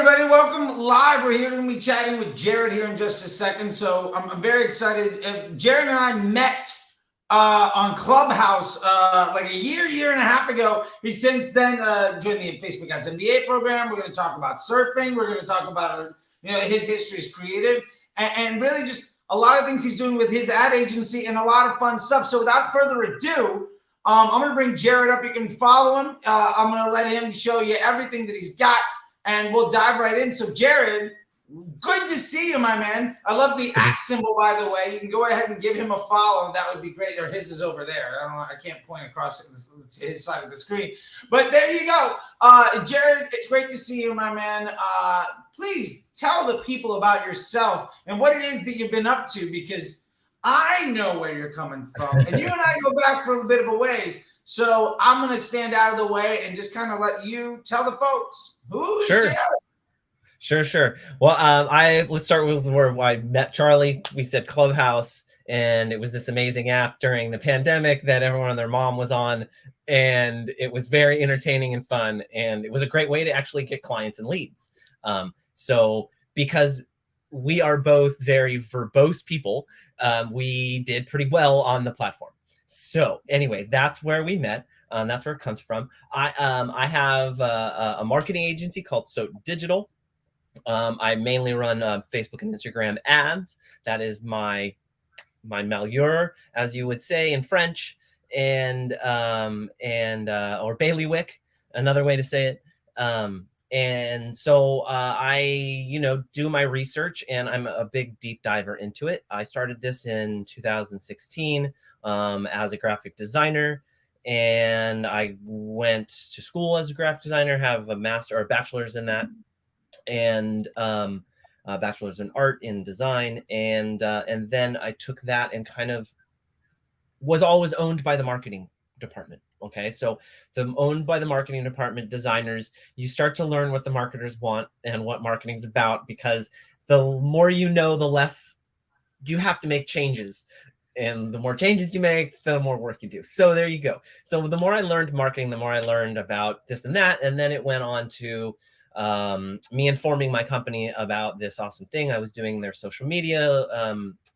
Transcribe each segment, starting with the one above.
everybody, welcome live. We're here to be chatting with Jered here in just a second. So I'm very excited. Jered and I met on Clubhouse like a year and a half ago. He's since then joined the Facebook Ads MBA program. We're going to talk about surfing. We're going to talk about his history as creative and really just a lot of things he's doing with his ad agency and a lot of fun stuff. So without further ado, I'm going to bring Jered up. You can follow him. I'm going to let him show you everything that he's got. And we'll dive right in. So, Jered, good to see you, my man. I love the @ symbol, by the way. You can go ahead and give him a follow. That would be great. Or his is over there. I don't know. I can't point across his side of the screen. But there you go. Jered, it's great to see you, my man. Please tell the people about yourself and what it is that you've been up to, because I know where you're coming from. And you and I go back for a bit of a ways. So I'm going to stand out of the way and just kind of let you tell the folks who's Jered. Sure. Well, let's start with where I met Charlie. We said Clubhouse, and it was this amazing app during the pandemic that everyone and their mom was on, and it was very entertaining and fun, and it was a great way to actually get clients and leads. So because we are both very verbose people, we did pretty well on the platform. So anyway, that's where we met. That's where it comes from. I have a marketing agency called Sodt Digital. I mainly run Facebook and Instagram ads. That is my malheur, as you would say in French, or bailiwick, another way to say it. And so I, do my research, and I'm a big deep diver into it. I started this in 2016 as a graphic designer, and I went to school as a graphic designer, have a master or bachelor's in that, and a bachelor's in art in design, and then I took that and kind of was always owned by the marketing department. Okay, so owned by the marketing department, designers, you start to learn what the marketers want and what marketing's about, because the more you know, the less you have to make changes. And the more changes you make, the more work you do. So there you go. So the more I learned marketing, the more I learned about this and that. And then it went on to me informing my company about this awesome thing. I was doing their social media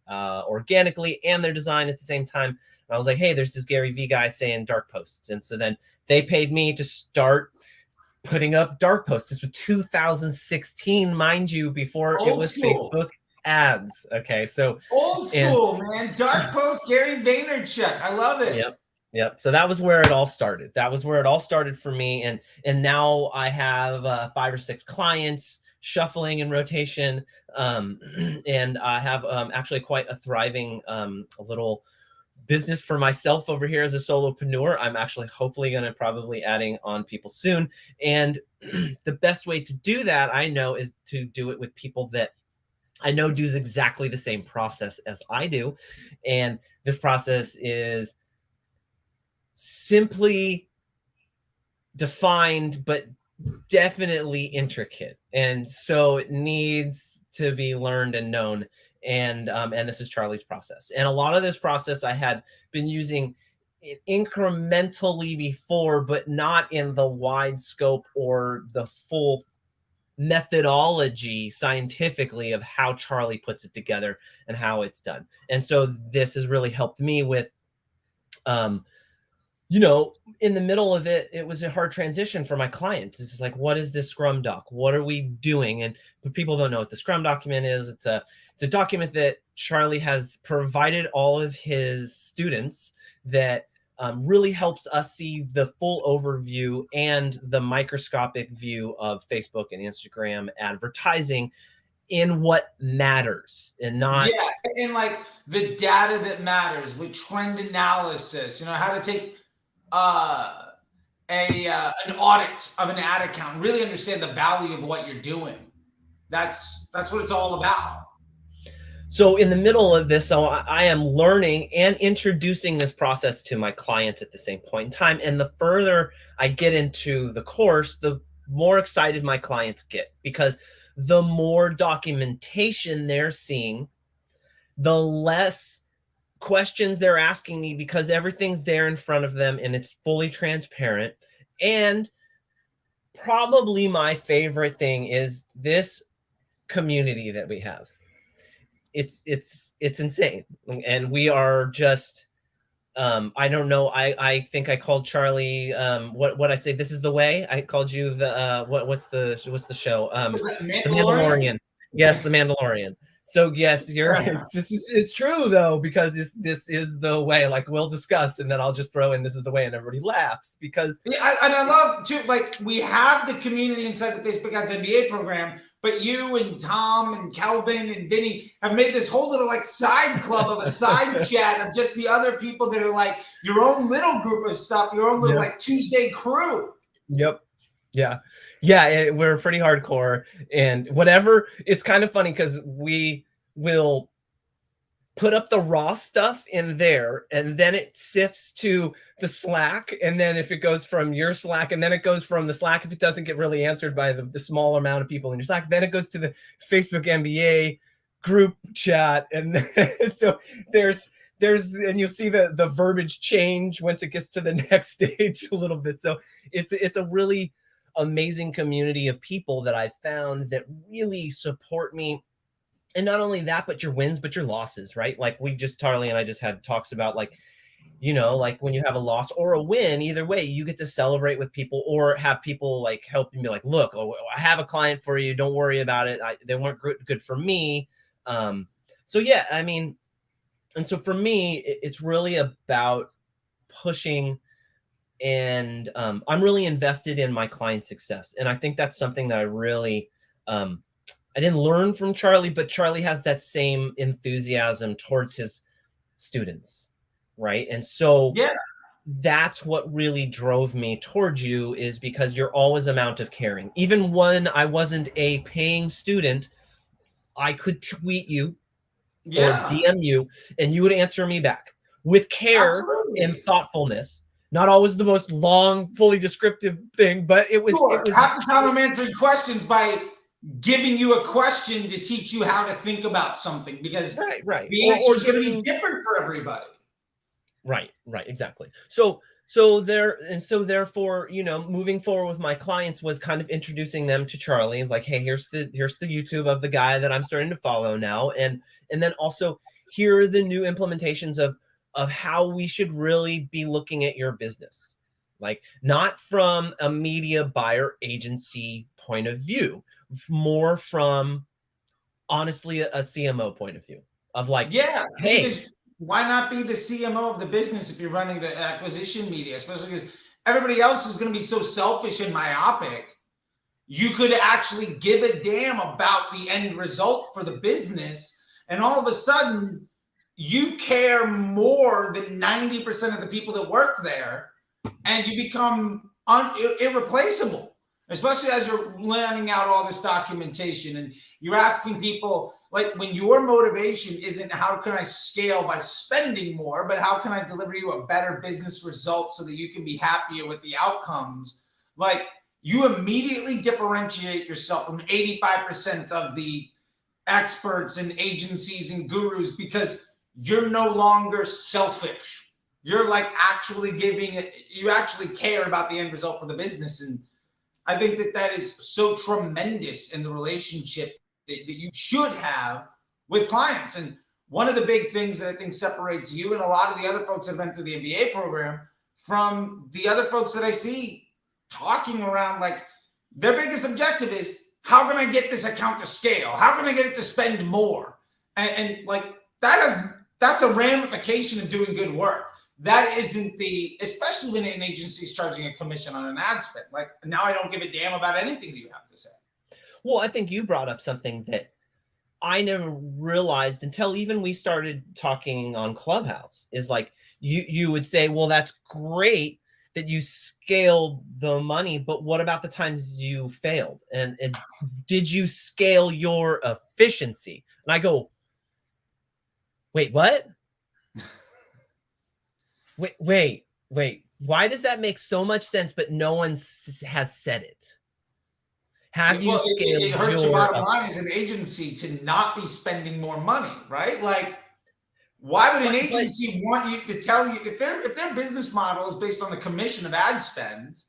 organically and their design at the same time. And I was like, hey, there's this Gary V guy saying dark posts. And so then they paid me to start putting up dark posts. This was 2016, mind you, before it was Facebook ads. Okay, so old school, man. Dark post, Gary Vaynerchuk. I love it. Yep. So that was where it all started. That was where it all started for me. And now I have 5 or 6 clients shuffling in rotation. And I have actually quite a thriving little business for myself over here as a solopreneur. I'm actually hopefully going to probably adding on people soon. And the best way to do that, I know, is to do it with people that I know do exactly the same process as I do. And this process is simply defined, but definitely intricate. And so it needs to be learned and known. And this is Charlie's process. And a lot of this process I had been using incrementally before, but not in the wide scope or the full methodology scientifically of how Charlie puts it together and how it's done. And so this has really helped me with, in the middle of it, it was a hard transition for my clients. It's like, what is this Scrum doc? What are we doing? But people don't know what the Scrum document is. It's a document that Charlie has provided all of his students that really helps us see the full overview and the microscopic view of Facebook and Instagram advertising in what matters, and not and like the data that matters with trend analysis. How to take an audit of an ad account, really understand the value of what you're doing. That's what it's all about. So in the middle of this, so I am learning and introducing this process to my clients at the same point in time. And the further I get into the course, the more excited my clients get, because the more documentation they're seeing, the less questions they're asking me, because everything's there in front of them and it's fully transparent. And probably my favorite thing is this community that we have. It's insane. And we are just, I don't know. I think I called Charlie, what I say, this is the way. I called you the, what's the show? Was that The Mandalorian? Mandalorian. Yes, the Mandalorian. So yes, it's true though, because this is the way, like we'll discuss, and then I'll just throw in this is the way, and everybody laughs because Yeah, and I love too, like we have the community inside the Facebook Ads MBA program, but you and Tom and Kelvin and Vinny have made this whole little like side club of a side chat of just the other people that are like your own little group of stuff, your own little like Tuesday crew. Yep. Yeah. Yeah. We're pretty hardcore and whatever. It's kind of funny because we will put up the raw stuff in there and then it sifts to the Slack. And then if it goes from your Slack and then it goes from the Slack, if it doesn't get really answered by the small amount of people in your Slack, then it goes to the Facebook MBA group chat. And so there's, and you'll see the verbiage change once it gets to the next stage a little bit. So it's a really amazing community of people that I've found that really support me. And not only that, but your wins, but your losses, right? Like Charlie and I just had talks about like, you know, like when you have a loss or a win, either way, you get to celebrate with people or have people like help you be like, look, I have a client for you. Don't worry about it. They weren't good for me. So yeah, I mean, and so for me, it's really about pushing, and I'm really invested in my client success. And I think that's something that I really, I didn't learn from Charlie, but Charlie has that same enthusiasm towards his students, right? And so Yeah, that's what really drove me towards you, is because you're always amount of caring. Even when I wasn't a paying student, I could tweet you or DM you, and you would answer me back with care and thoughtfulness. Not always the most long, fully descriptive thing, but it was. Sure. Half the time I'm answering questions by giving you a question to teach you how to think about something, because the answer is going to be different for everybody. Right, exactly. So therefore, you know, moving forward with my clients was kind of introducing them to Charlie, like, hey, here's the YouTube of the guy that I'm starting to follow now, and then also here are the new implementations of how we should really be looking at your business, like not from a media buyer agency point of view, more from honestly a CMO point of view of like, hey. Why not be the CMO of the business if you're running the acquisition media, especially because everybody else is going to be so selfish and myopic. You could actually give a damn about the end result for the business. And all of a sudden, you care more than 90% of the people that work there, and you become irreplaceable, especially as you're laying out all this documentation and you're asking people, like, when your motivation isn't how can I scale by spending more, but how can I deliver you a better business result so that you can be happier with the outcomes, like you immediately differentiate yourself from 85% of the experts and agencies and gurus, because you're no longer selfish. You're like actually you actually care about the end result for the business. And I think that is so tremendous in the relationship that you should have with clients. And one of the big things that I think separates you and a lot of the other folks that have been through the MBA program from the other folks that I see talking around, like their biggest objective is, how can I get this account to scale? How can I get it to spend more? And like that's a ramification of doing good work. That isn't especially when an agency is charging a commission on an ad spend. Like, now I don't give a damn about anything that you have to say. Well, I think you brought up something that I never realized until even we started talking on Clubhouse, is like you would say, well, that's great that you scaled the money, but what about the times you failed? And did you scale your efficiency? And I go, wait, what? Wait. Why does that make so much sense, but no one has said it? Have you scaled it hurts your bottom line as an agency to not be spending more money, right? Like, why would an agency want you to tell you if their business model is based on the commission of ad spend?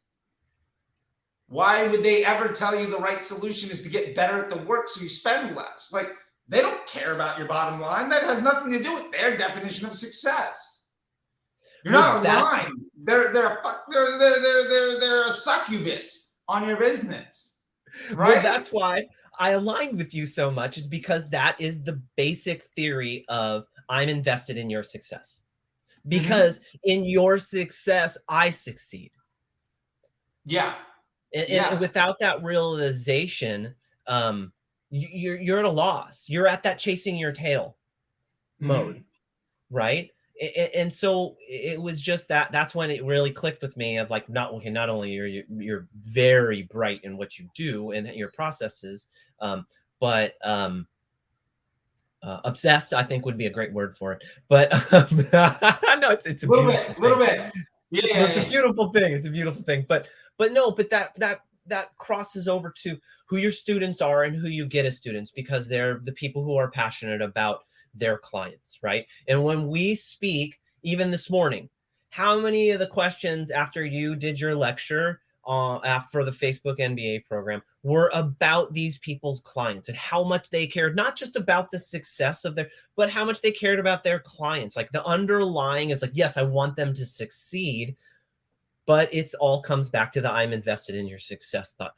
Why would they ever tell you the right solution is to get better at the work so you spend less? Like, they don't care about your bottom line. That has nothing to do with their definition of success. You're not aligned. They're a succubus on your business, right? Well, that's why I aligned with you so much, is because that is the basic theory of I'm invested in your success. Because in your success, I succeed. Yeah. And without that realization, you're at a loss. You're at that chasing your tail mode, right? And so it was just that's when it really clicked with me of like, not only you're very bright in what you do and your processes, but obsessed, I think, would be a great word for it. But no, it's a little bit. Yeah, it's a beautiful thing. It's a beautiful thing. But that crosses over to who your students are and who you get as students, because they're the people who are passionate about their clients, right? And when we speak, even this morning, how many of the questions after you did your lecture for the Facebook MBA program were about these people's clients and how much they cared, not just about the success of but how much they cared about their clients? Like, the underlying is like, yes, I want them to succeed, but it's all comes back to the I'm invested in your success thought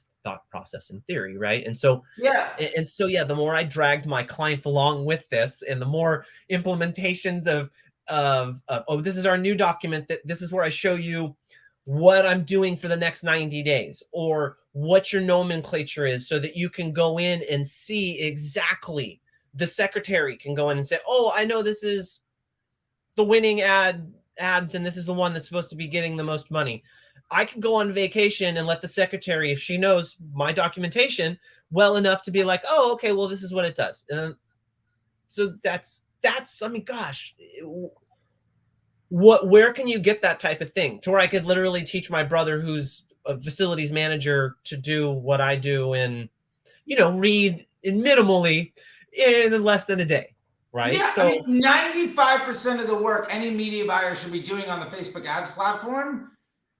process and theory, right? And so the more I dragged my clients along with this, and the more implementations of oh, this is our new document, that this is where I show you what I'm doing for the next 90 days, or what your nomenclature is, so that you can go in and see exactly. The secretary can go in and say, oh, I know this is the winning ads, and this is the one that's supposed to be getting the most money. I can go on vacation and let the secretary, if she knows my documentation well enough, to be like, oh, okay, well, this is what it does. So that's, I mean, gosh, where can you get that type of thing to where I could literally teach my brother, who's a facilities manager, to do what I do and, read minimally in less than a day. Right. Yeah. So, I mean, 95% of the work any media buyer should be doing on the Facebook ads platform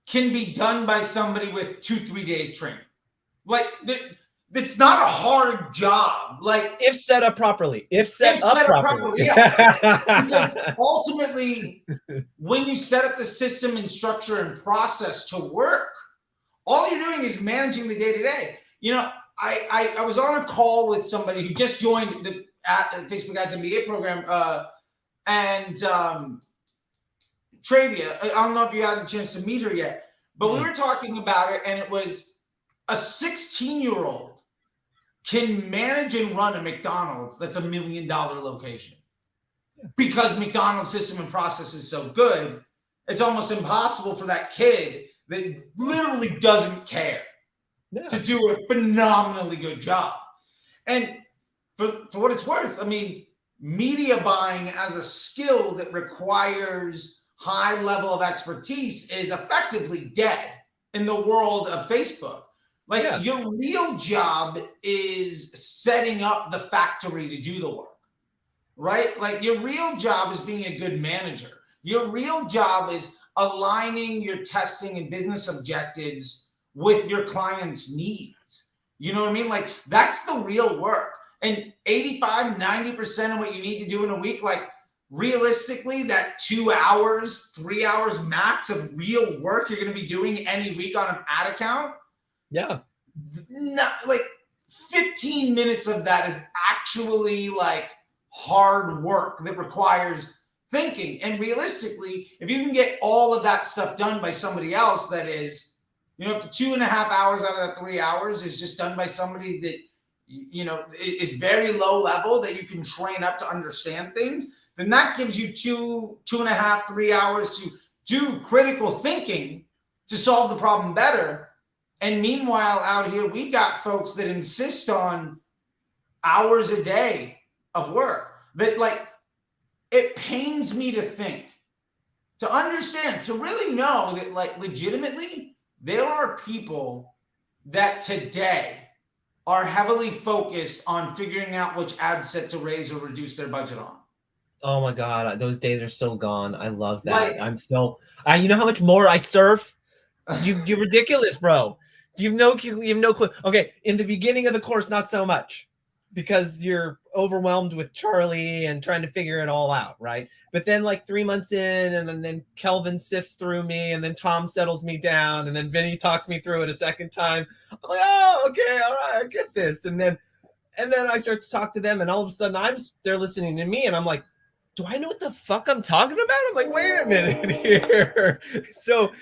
can be done by somebody with 2-3 days training. Like, it's not a hard job. Like, if set up properly, properly. Yeah. Because ultimately, when you set up the system and structure and process to work, all you're doing is managing the day-to-day. I was on a call with somebody who just joined the Facebook Ads MBA program, and Travia. I don't know if you had a chance to meet her yet, but we were talking about it, and it was a 16-year-old can manage and run a McDonald's that's $1 million location. Because McDonald's system and process is so good, it's almost impossible for that kid that literally doesn't care to do a phenomenally good job. And for what it's worth, I mean, media buying as a skill that requires high level of expertise is effectively dead in the world of Facebook. Like, your real job is setting up the factory to do the work, right? Like, your real job is being a good manager. Your real job is aligning your testing and business objectives with your client's needs. You know what I mean? Like, that's the real work. And 85-90% of what you need to do in a week, like, realistically, that 2 hours, 3 hours max of real work you're going to be doing any week on an ad account. Yeah. Not like 15 minutes of that is actually like hard work that requires thinking. And realistically, if you can get all of that stuff done by somebody else, that is, if the 2.5 hours out of that 3 hours is just done by somebody that, is very low level, that you can train up to understand things, then that gives you 2.5, 3 hours to do critical thinking to solve the problem better. And meanwhile, out here, we got folks that insist on hours a day of work. That, like, it pains me to think, to understand, to really know that, like, legitimately, there are people that today are heavily focused on figuring out which ad set to raise or reduce their budget on. Oh my God, those days are so gone. I love that. Like, you know how much more I surf? You're ridiculous, bro. You have no clue. Okay, in the beginning of the course, not so much, because you're overwhelmed with Charlie and trying to figure it all out, right? But then like 3 months in, and then Kelvin sifts through me, and then Tom settles me down, and then Vinny talks me through it a second time. I'm like, oh, okay, all right, I get this. And then I start to talk to them, and all of a sudden they're listening to me, and I'm like, do I know what the fuck I'm talking about? I'm like, wait a minute here. So,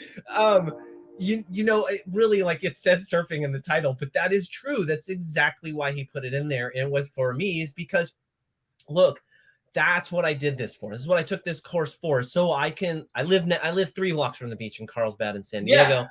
you know, it really, like, it says surfing in the title, but that is true. That's exactly why he put it in there. And it was for me is because, look, that's what I did this for. This is what I took this course for. So I live 3 blocks from the beach in Carlsbad in San Diego. Yeah.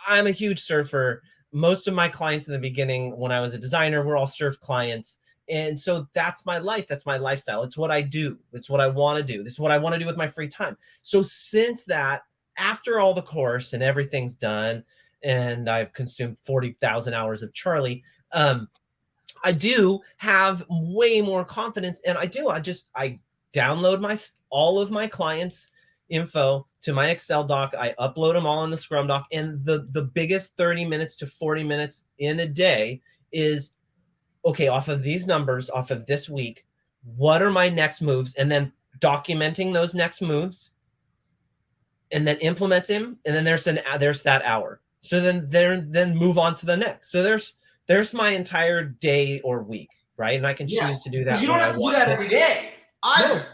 I'm a huge surfer. Most of my clients in the beginning, when I was a designer, were all surf clients. And so that's my life. That's my lifestyle. It's what I do. It's what I want to do. This is what I want to do with my free time. So since that, after all the course and everything's done, and I've consumed 40,000 hours of Charlie, I do have way more confidence. And I download all of my clients' info to my Excel doc. I upload them all in the Scrum doc. And the biggest 30 minutes to 40 minutes in a day is, okay, off of these numbers, off of this week, what are my next moves? And then documenting those next moves, and then implement them. And then there's that hour. So then move on to the next. So there's my entire day or week, right? And I can choose to do that. You don't have to do that every day either. No.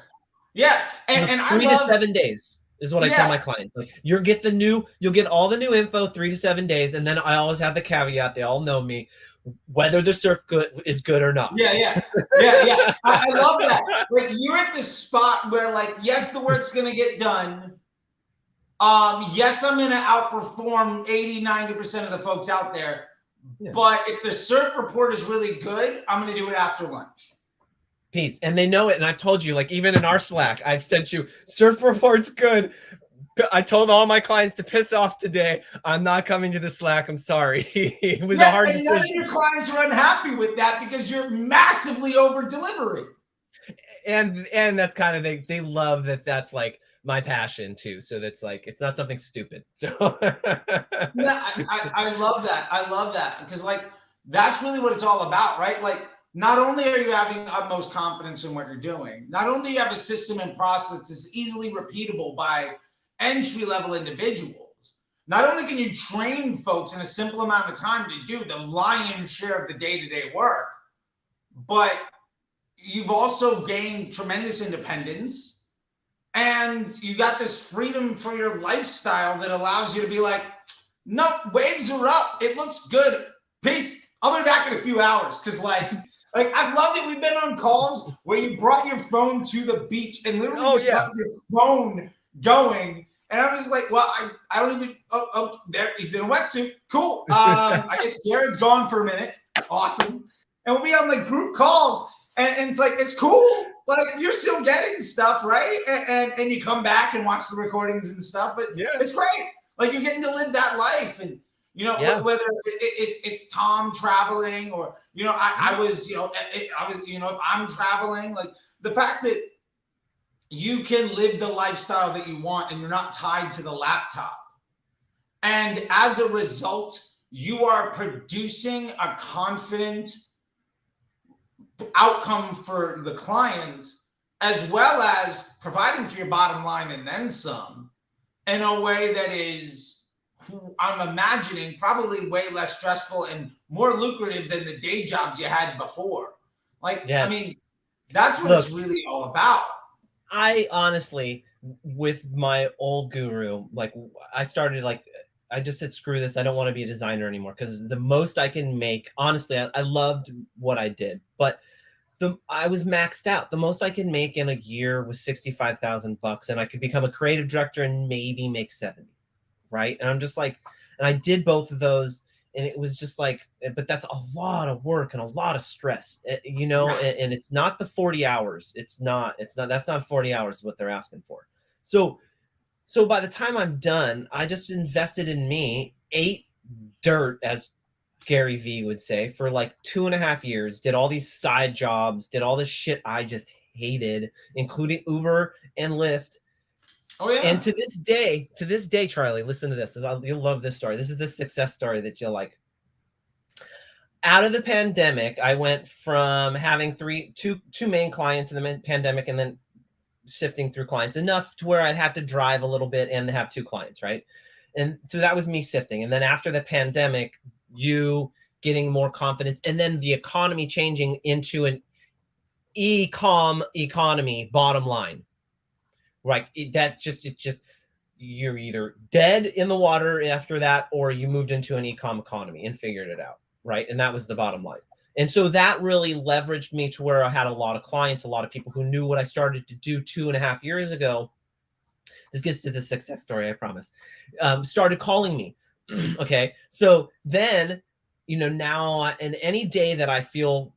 Yeah, and 3 to 7 days is what I tell my clients. Like, you'll get all the new info 3 to 7 days, and then I always have the caveat. They all know me, whether the surf is good or not. Yeah. I love that. Like, you're at the spot where, like, yes, the work's gonna get done. Yes, I'm gonna outperform 80-90% of the folks out there. Yeah. But if the surf report is really good, I'm gonna do it after lunch. Peace. And they know it. And I've told you, like, even in our Slack, I've sent you, surf report's good. I told all my clients to piss off today. I'm not coming to the Slack. I'm sorry. It was a hard decision. None of your clients are unhappy with that because you're massively over delivering. And that's kind of, they love that. That's like my passion too. So that's like, it's not something stupid. So yeah, I love that. I love that. Because, like, that's really what it's all about, right? Like, not only are you having utmost confidence in what you're doing, not only do you have a system and process that's easily repeatable by entry-level individuals, not only can you train folks in a simple amount of time to do the lion's share of the day-to-day work, but you've also gained tremendous independence, and you got this freedom for your lifestyle that allows you to be like, no, waves are up. It looks good. Peace. I'll be back in a few hours. Because, like I've loved it. We've been on calls where you brought your phone to the beach and literally left your phone going. And I was like, well, I don't even, there, he's in a wetsuit. Cool. I guess Jered's gone for a minute. Awesome. And we'll be on, like, group calls. And it's like, it's cool. Like, you're still getting stuff, right? And you come back and watch the recordings and stuff. But it's great. Like, you're getting to live that life. And, you know, whether it's Tom traveling or, you know, I was, if I'm traveling, like, the fact that you can live the lifestyle that you want and you're not tied to the laptop. And as a result, you are producing a confident outcome for the clients, as well as providing for your bottom line and then some, in a way that is, I'm imagining, probably way less stressful and more lucrative than the day jobs you had before. Like, I mean, that's what it's really all about. I honestly, with my old guru, like, I started, like, I just said, screw this. I don't want to be a designer anymore, because the most I can make, honestly, I loved what I did, but I was maxed out. The most I could make in a year was $65,000, and I could become a creative director and maybe make 70, right? And I'm just like, and I did both of those, and it was just like, but that's a lot of work and a lot of stress, you know, and it's not the 40 hours. That's not 40 hours is what they're asking for. So by the time I'm done, I just invested in me, ate dirt, as Gary Vee would say, for like 2.5 years, did all these side jobs, did all this shit I just hated, including Uber and Lyft. Oh yeah. And to this day, Charlie, listen to this. You'll love this story. This is the success story that you'll like. Out of the pandemic, I went from having two main clients in the pandemic, and then sifting through clients enough to where I'd have to drive a little bit and have 2 clients, right? And so that was me sifting. And then after the pandemic, you getting more confidence, and then the economy changing into an e-com economy, bottom line, right? It just you're either dead in the water after that, or you moved into an e-com economy and figured it out, right? And that was the bottom line. And so that really leveraged me to where I had a lot of clients, a lot of people who knew what I started to do 2.5 years ago. This gets to the success story, I promise. Started calling me. Okay. So then, now, and any day that I feel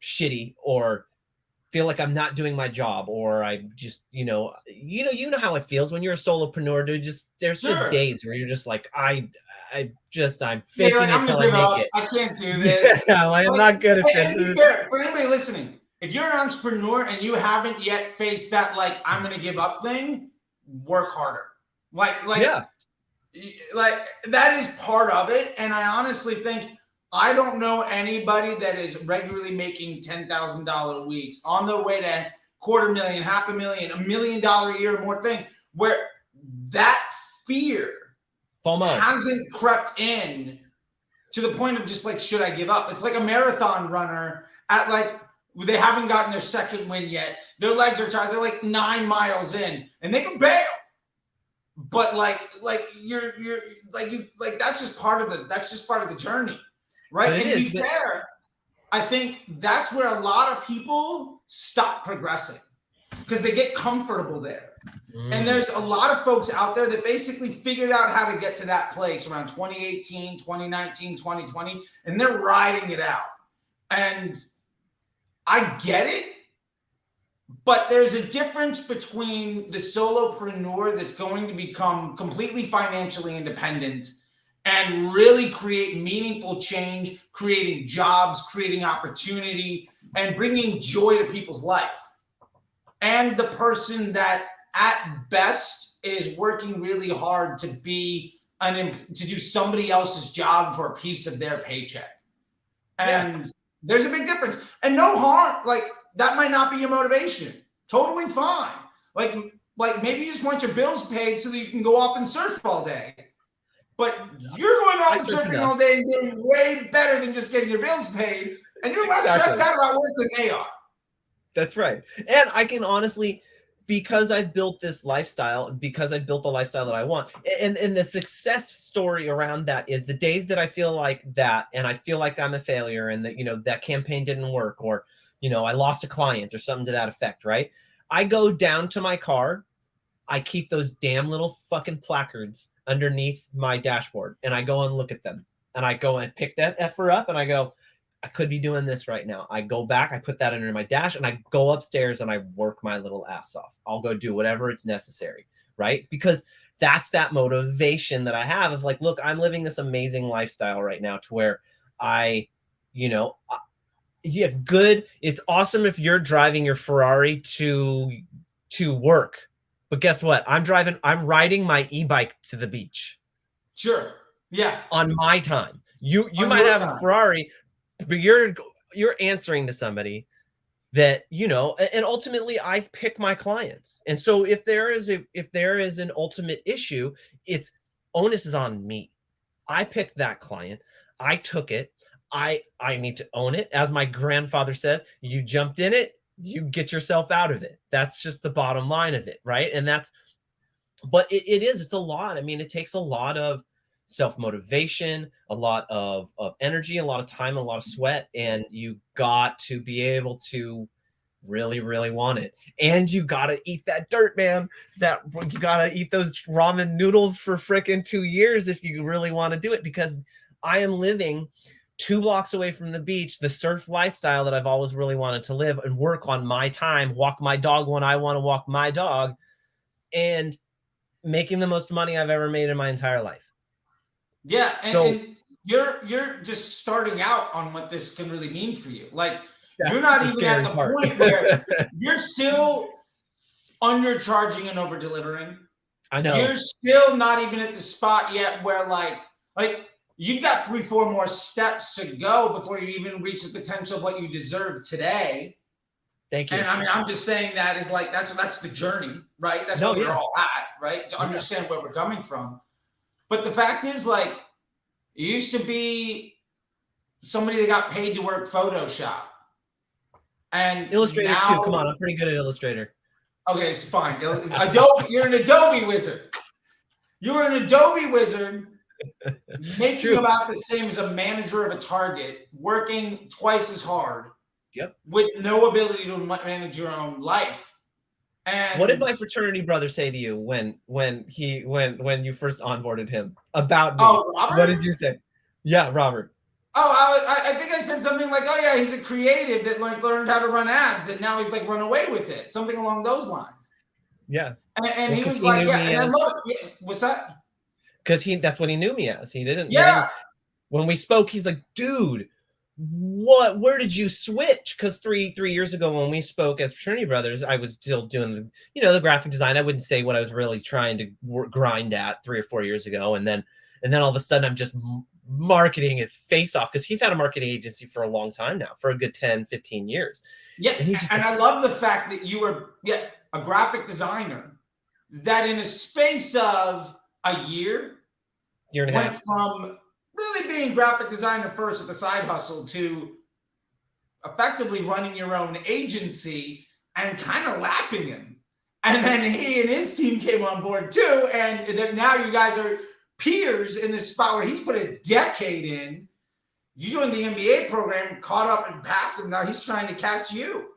shitty or feel like I'm not doing my job, or I just, how it feels when you're a solopreneur, dude. There's just Sure. days where you're just like, I'm You're faking like, it I'm till gonna I give make up. it. I can't do this. Yeah, I am Like, not good at and to be this. fair, for anybody listening, if you're an entrepreneur and you haven't yet faced that, like, I'm gonna give up thing, work harder. Yeah. Like that is part of it. And I honestly think I don't know anybody that is regularly making $10,000 weeks on their way to $250,000, $500,000, $1 million a year or more thing, where that fear FOMO. hasn't crept in to the point of just like, should I give up? It's like a marathon runner at like, they haven't gotten their second win yet. Their legs are tired. They're like 9 miles in and they can bail. But you're that's just part of the journey, right? And to be fair, I think that's where a lot of people stop progressing because they get comfortable there. And there's a lot of folks out there that basically figured out how to get to that place around 2018, 2019, 2020, and they're riding it out. And I get it, but there's a difference between the solopreneur that's going to become completely financially independent and really create meaningful change, creating jobs, creating opportunity, and bringing joy to people's life. And the person that at best is working really hard to do somebody else's job for a piece of their paycheck. And there's a big difference. And no harm, like that might not be your motivation. Totally fine. Like maybe you just want your bills paid so that you can go off and surf all day. But you're going off and surfing all day and doing way better than just getting your bills paid. And you're less stressed out about work than they are. That's right. And I can honestly, because I've built this lifestyle, because I've built the lifestyle that I want, and the success story around that is the days that I feel like that, and I feel like I'm a failure, and that, that campaign didn't work, or, I lost a client or something to that effect, right? I go down to my car, I keep those damn little fucking placards underneath my dashboard, and I go and look at them, and I go and pick that effer up, and I go, I could be doing this right now. I go back, I put that under my dash, and I go upstairs and I work my little ass off. I'll go do whatever it's necessary, right? Because that's that motivation that I have of like, look, I'm living this amazing lifestyle right now to where good. It's awesome if you're driving your Ferrari to work. But guess what? I'm riding my e-bike to the beach. Sure. Yeah. On my time. You might have a Ferrari, but you're answering to somebody that, and ultimately I pick my clients. And so if there is an ultimate issue, it's onus is on me. I picked that client. I took it. I need to own it. As my grandfather says, you jumped in it, you get yourself out of it. That's just the bottom line of it. Right. And but it's a lot. I mean, it takes a lot of self-motivation, a lot of energy, a lot of time, a lot of sweat, and you got to be able to really, really want it. And you got to eat that dirt, man. You got to eat those ramen noodles for frickin' 2 years if you really want to do it, because I am living 2 blocks away from the beach, the surf lifestyle that I've always really wanted to live, and work on my time, walk my dog when I want to walk my dog, and making the most money I've ever made in my entire life. Yeah, and you're just starting out on what this can really mean for you. Like, you're not even at the point where you're still undercharging and over delivering. I know. You're still not even at the spot yet where like you've got 3-4 more steps to go before you even reach the potential of what you deserve today. Thank you. And I mean, I'm just saying that is like, that's the journey, right? That's what we're all at, right? To understand where we're coming from. But the fact is, like, it used to be somebody that got paid to work Photoshop. And Illustrator now, too. Come on, I'm pretty good at Illustrator. Okay, it's fine. Adobe, you're an Adobe wizard. You were an Adobe wizard making about the same as a manager of a Target, working twice as hard. Yep. With no ability to manage your own life. And what did my fraternity brother say to you when you first onboarded him about me? Oh, Robert? What did you say? Yeah, Robert. Oh, I think I said something like, "Oh yeah, he's a creative that learned how to run ads, and now he's like run away with it." Something along those lines. Yeah. And he was like, "Yeah," and I love it. Yeah. What's that? Because that's what he knew me as. He didn't. Yeah. When we spoke, he's like, "Dude, where did you switch?" Because three years ago when we spoke as fraternity brothers, I was still doing the graphic design. I wouldn't say what I was really trying to grind at 3 or 4 years ago, and then all of a sudden I'm just marketing his face off, because he's had a marketing agency for a long time now, for a good 10-15 years. Yeah, and I love the fact that you were a graphic designer that in a space of a year and a half, from really being graphic designer first at the side hustle to effectively running your own agency and kind of lapping him. And then he and his team came on board too. And now you guys are peers in this spot where he's put a decade in. You joined the MBA program, caught up and passed him. Now he's trying to catch you.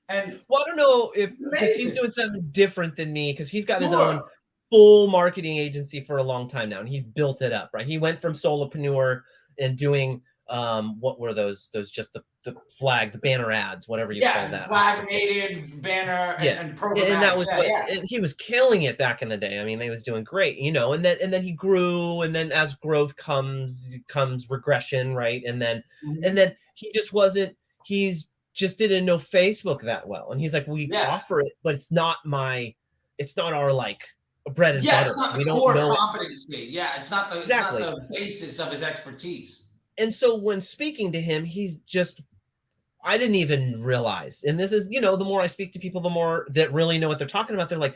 And well, I don't know if because he's doing something different than me, because he's got his own full marketing agency for a long time now, and he's built it up, right? He went from solopreneur and doing what were those just the flag, the banner ads, whatever you call that. Flag, native, banner, and programmatic. And that was and he was killing it back in the day. I mean, they was doing great, and then he grew, and then as growth comes regression, right? And then he just wasn't. He's just didn't know Facebook that well, and he's like, we offer it, but it's not our like bread and butter. It's not the core competency. Yeah, it's not the basis of his expertise. And so when speaking to him, he's just, I didn't even realize, and this is, the more I speak to people, the more that really know what they're talking about, they're like,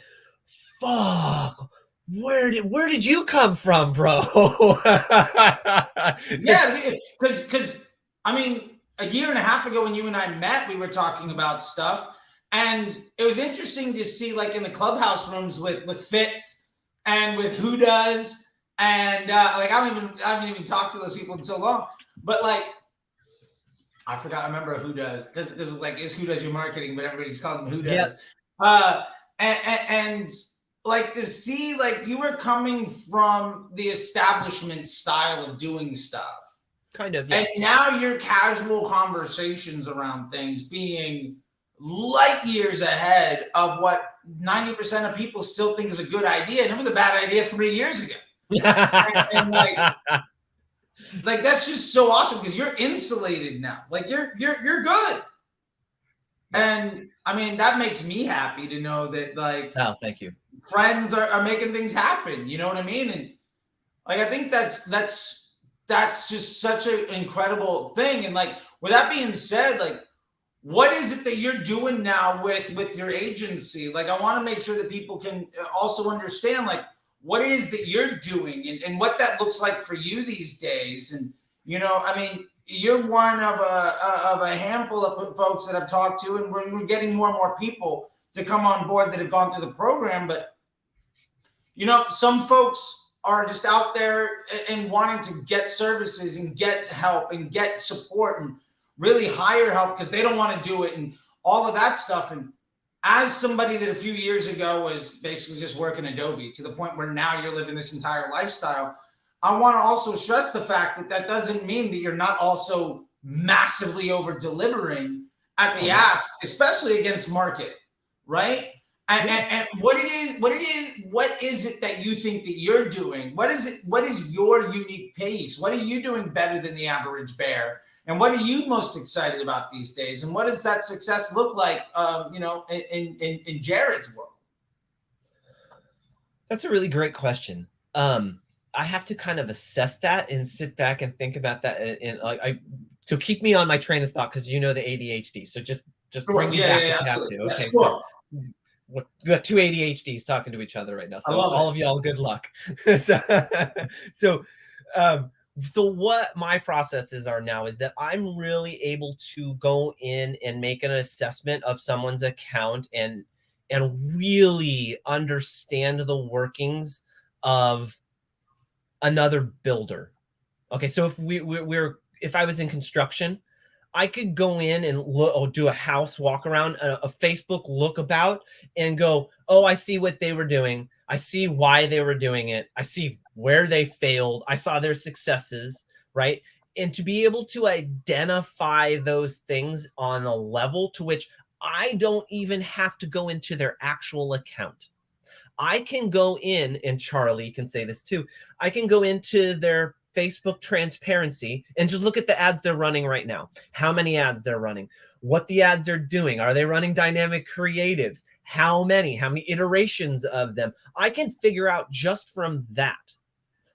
fuck, where did you come from, bro? Yeah, because I mean, a year and a half ago when you and I met, we were talking about stuff, and it was interesting to see, like, in the Clubhouse rooms with Fitz and with Who Does. And like I haven't even talked to those people in so long, but like I remember Who Does, because it was like, is Who Does your marketing, but everybody's calling him Who Does. And like to see, like, you were coming from the establishment style of doing stuff, kind of, and now your casual conversations around things being light years ahead of what 90% of people still think is a good idea, and it was a bad idea 3 years ago. and like that's just so awesome, because you're insulated now. Like you're good. And I mean, that makes me happy to know that, like, thank you. Friends are making things happen. You know what I mean? And like, I think that's just such an incredible thing. And like, with that being said, like, what is it that you're doing now with your agency? Like, I want to make sure that people can also understand, like, what it is that you're doing and what that looks like for you these days. And, I mean, you're one of a handful of folks that I've talked to, and we're getting more and more people to come on board that have gone through the program. But, some folks are just out there and wanting to get services and get help and get support and really hire help because they don't want to do it and all of that stuff. And as somebody that a few years ago was basically just working Adobe to the point where now you're living this entire lifestyle, I want to also stress the fact that doesn't mean that you're not also massively over delivering at the ask, especially against market, right? And what is it that you think that you're doing? What is your unique pace? What are you doing better than the average bear? And what are you most excited about these days? And what does that success look like, in Jered's world? That's a really great question. I have to kind of assess that and sit back and think about that, and like so keep me on my train of thought, because you know the ADHD. So just bring me back if you have to. Okay, so we got two ADHDs talking to each other right now. So all of y'all, good luck. so what my processes are now is that I'm really able to go in and make an assessment of someone's account and really understand the workings of another builder. Okay, so if if I was in construction, I could go in and do a house walk around, a Facebook look about, and go, oh, I see what they were doing. I see why they were doing it. I see where they failed. I saw their successes, right? And to be able to identify those things on a level to which I don't even have to go into their actual account. I can go in, and Charlie can say this too, I can go into their Facebook transparency and just look at the ads they're running right now, how many ads they're running, what the ads are doing. Are they running dynamic creatives? How many iterations of them? I can figure out just from that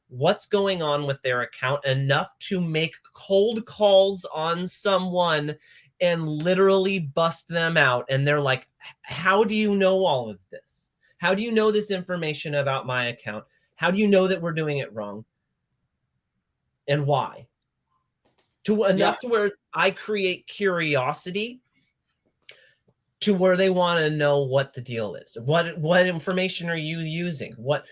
what's going on with their account, enough to make cold calls on someone and literally bust them out. And they're like, how do you know all of this? How do you know this information about my account? How do you know that we're doing it wrong? And why? To enough to where I create curiosity to where they want to know what the deal is. What information are you using? What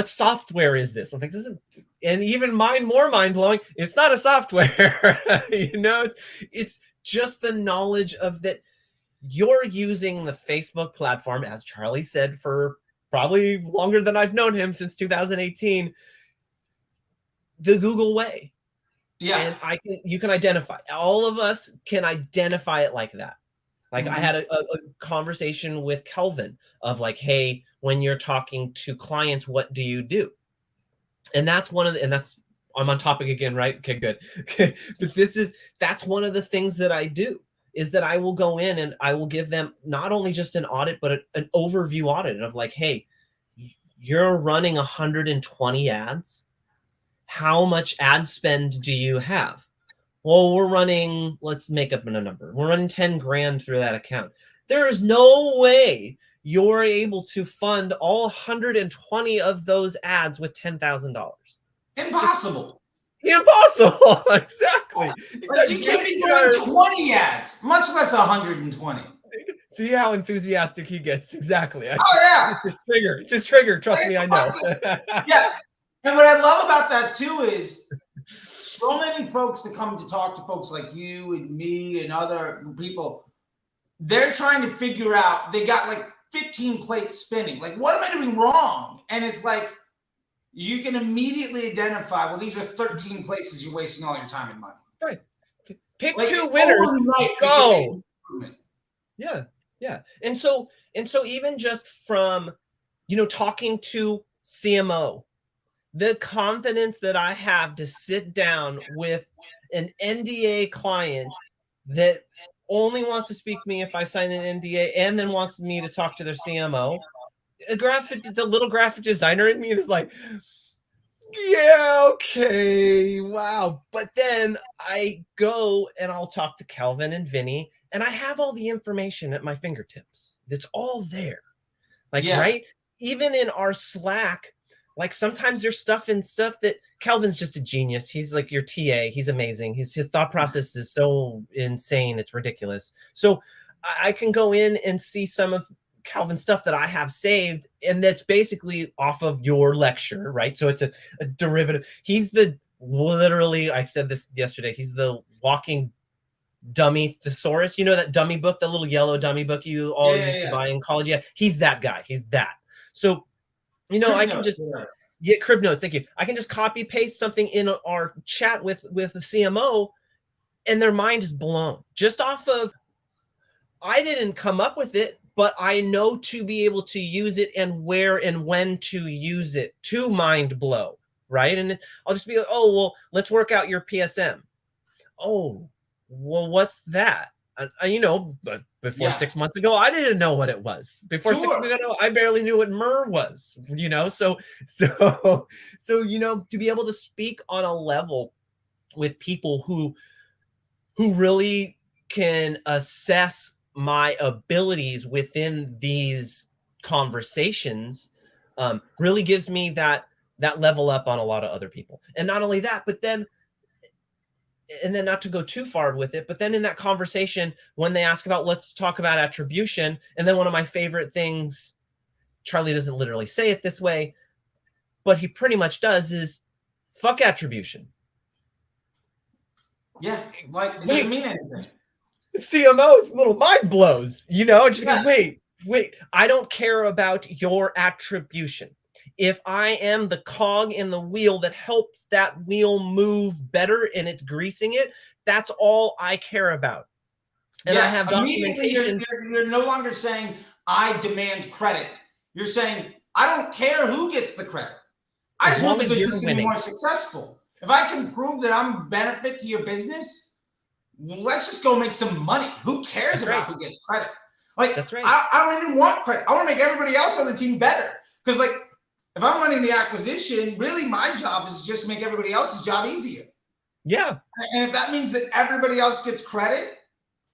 software is this? I'm like, this is, and even more mind blowing. It's not a software, it's just the knowledge of that you're using the Facebook platform, as Charlie said, for probably longer than I've known him, since 2018, the Google way. Yeah. And you can identify, all of us can identify it like that. Like I had a conversation with Kelvin of like, hey, when you're talking to clients, what do you do? And that's I'm on topic again, right? Okay, good. Okay. But that's one of the things that I do, is that I will go in and I will give them not only just an audit, but an overview audit of like, hey, you're running 120 ads. How much ad spend do you have? Well, we're running, let's make up a number. We're running 10 grand through that account. There is no way you're able to fund all 120 of those ads with $10,000. Impossible. Impossible. Exactly. Like you can't be doing 20 ads, much less 120. See how enthusiastic he gets. Exactly. Oh, yeah. It's his trigger. It's his trigger. Trust me, I know. Yeah. And what I love about that too is so many folks that come to talk to folks like you and me and other people, they're trying to figure out, they got like 15 plates spinning. Like, what am I doing wrong? And it's like, you can immediately identify, well, these are 13 places you're wasting all your time and money. Right. Pick like, 2 winners. Go. Yeah. Yeah. And so even just from, talking to CMO, the confidence that I have to sit down with an NDA client that only wants to speak to me if I sign an NDA, and then wants me to talk to their CMO, the little graphic designer in me is like, yeah, okay, wow. But then I go and I'll talk to Calvin and Vinny, and I have all the information at my fingertips. It's all there. Like, right? Even in our Slack, like sometimes there's stuff that Calvin's just a genius. He's like your TA. He's amazing. His thought process is so insane. It's ridiculous. So I can go in and see some of Calvin's stuff that I have saved, and that's basically off of your lecture, right? So it's a derivative. He's literally, I said this yesterday, he's the walking dummy thesaurus. You know that dummy book, the little yellow dummy book you all used to buy in college? Yeah, he's that guy. He's that. So I can just get crib notes. Thank you. I can just copy paste something in our chat with the CMO, and their mind is blown just off of, I didn't come up with it, but I know to be able to use it and where and when to use it to mind blow. Right. And I'll just be like, oh, well, let's work out your PSM. Oh, well, what's that? You know, but before Yeah, 6 months ago, I didn't know what it was. Before 6 months sure. ago, I barely knew what myrrh was, you know? So, you know, to be able to speak on a level with people who really can assess my abilities within these conversations, really gives me that level up on a lot of other people. And not only that, but then, and then not to go too far with it, but then in that conversation, when they ask about, let's talk about attribution, and then one of my favorite things, Charlie doesn't literally say it this way, but he pretty much does, is fuck attribution. Yeah, like it doesn't Wait, mean anything. CMO's little mind blows, you know, just go, Yeah, wait, I don't care about your attribution. If I am the cog in the wheel that helps that wheel move better and it's greasing it, that's all I care about. And I yeah. have Immediately, documentation. you're no longer saying I demand credit. You're saying I don't care who gets the credit. I As just want long the as you're business to be winning. more successful. If I can prove that I'm a benefit to your business, let's just go make some money. Who cares That's about right. who gets credit? Like, That's right. I don't even want credit. I want to make everybody else on the team better. Because, like, if I'm running the acquisition, really my job is just make everybody else's job easier. Yeah. And if that means that everybody else gets credit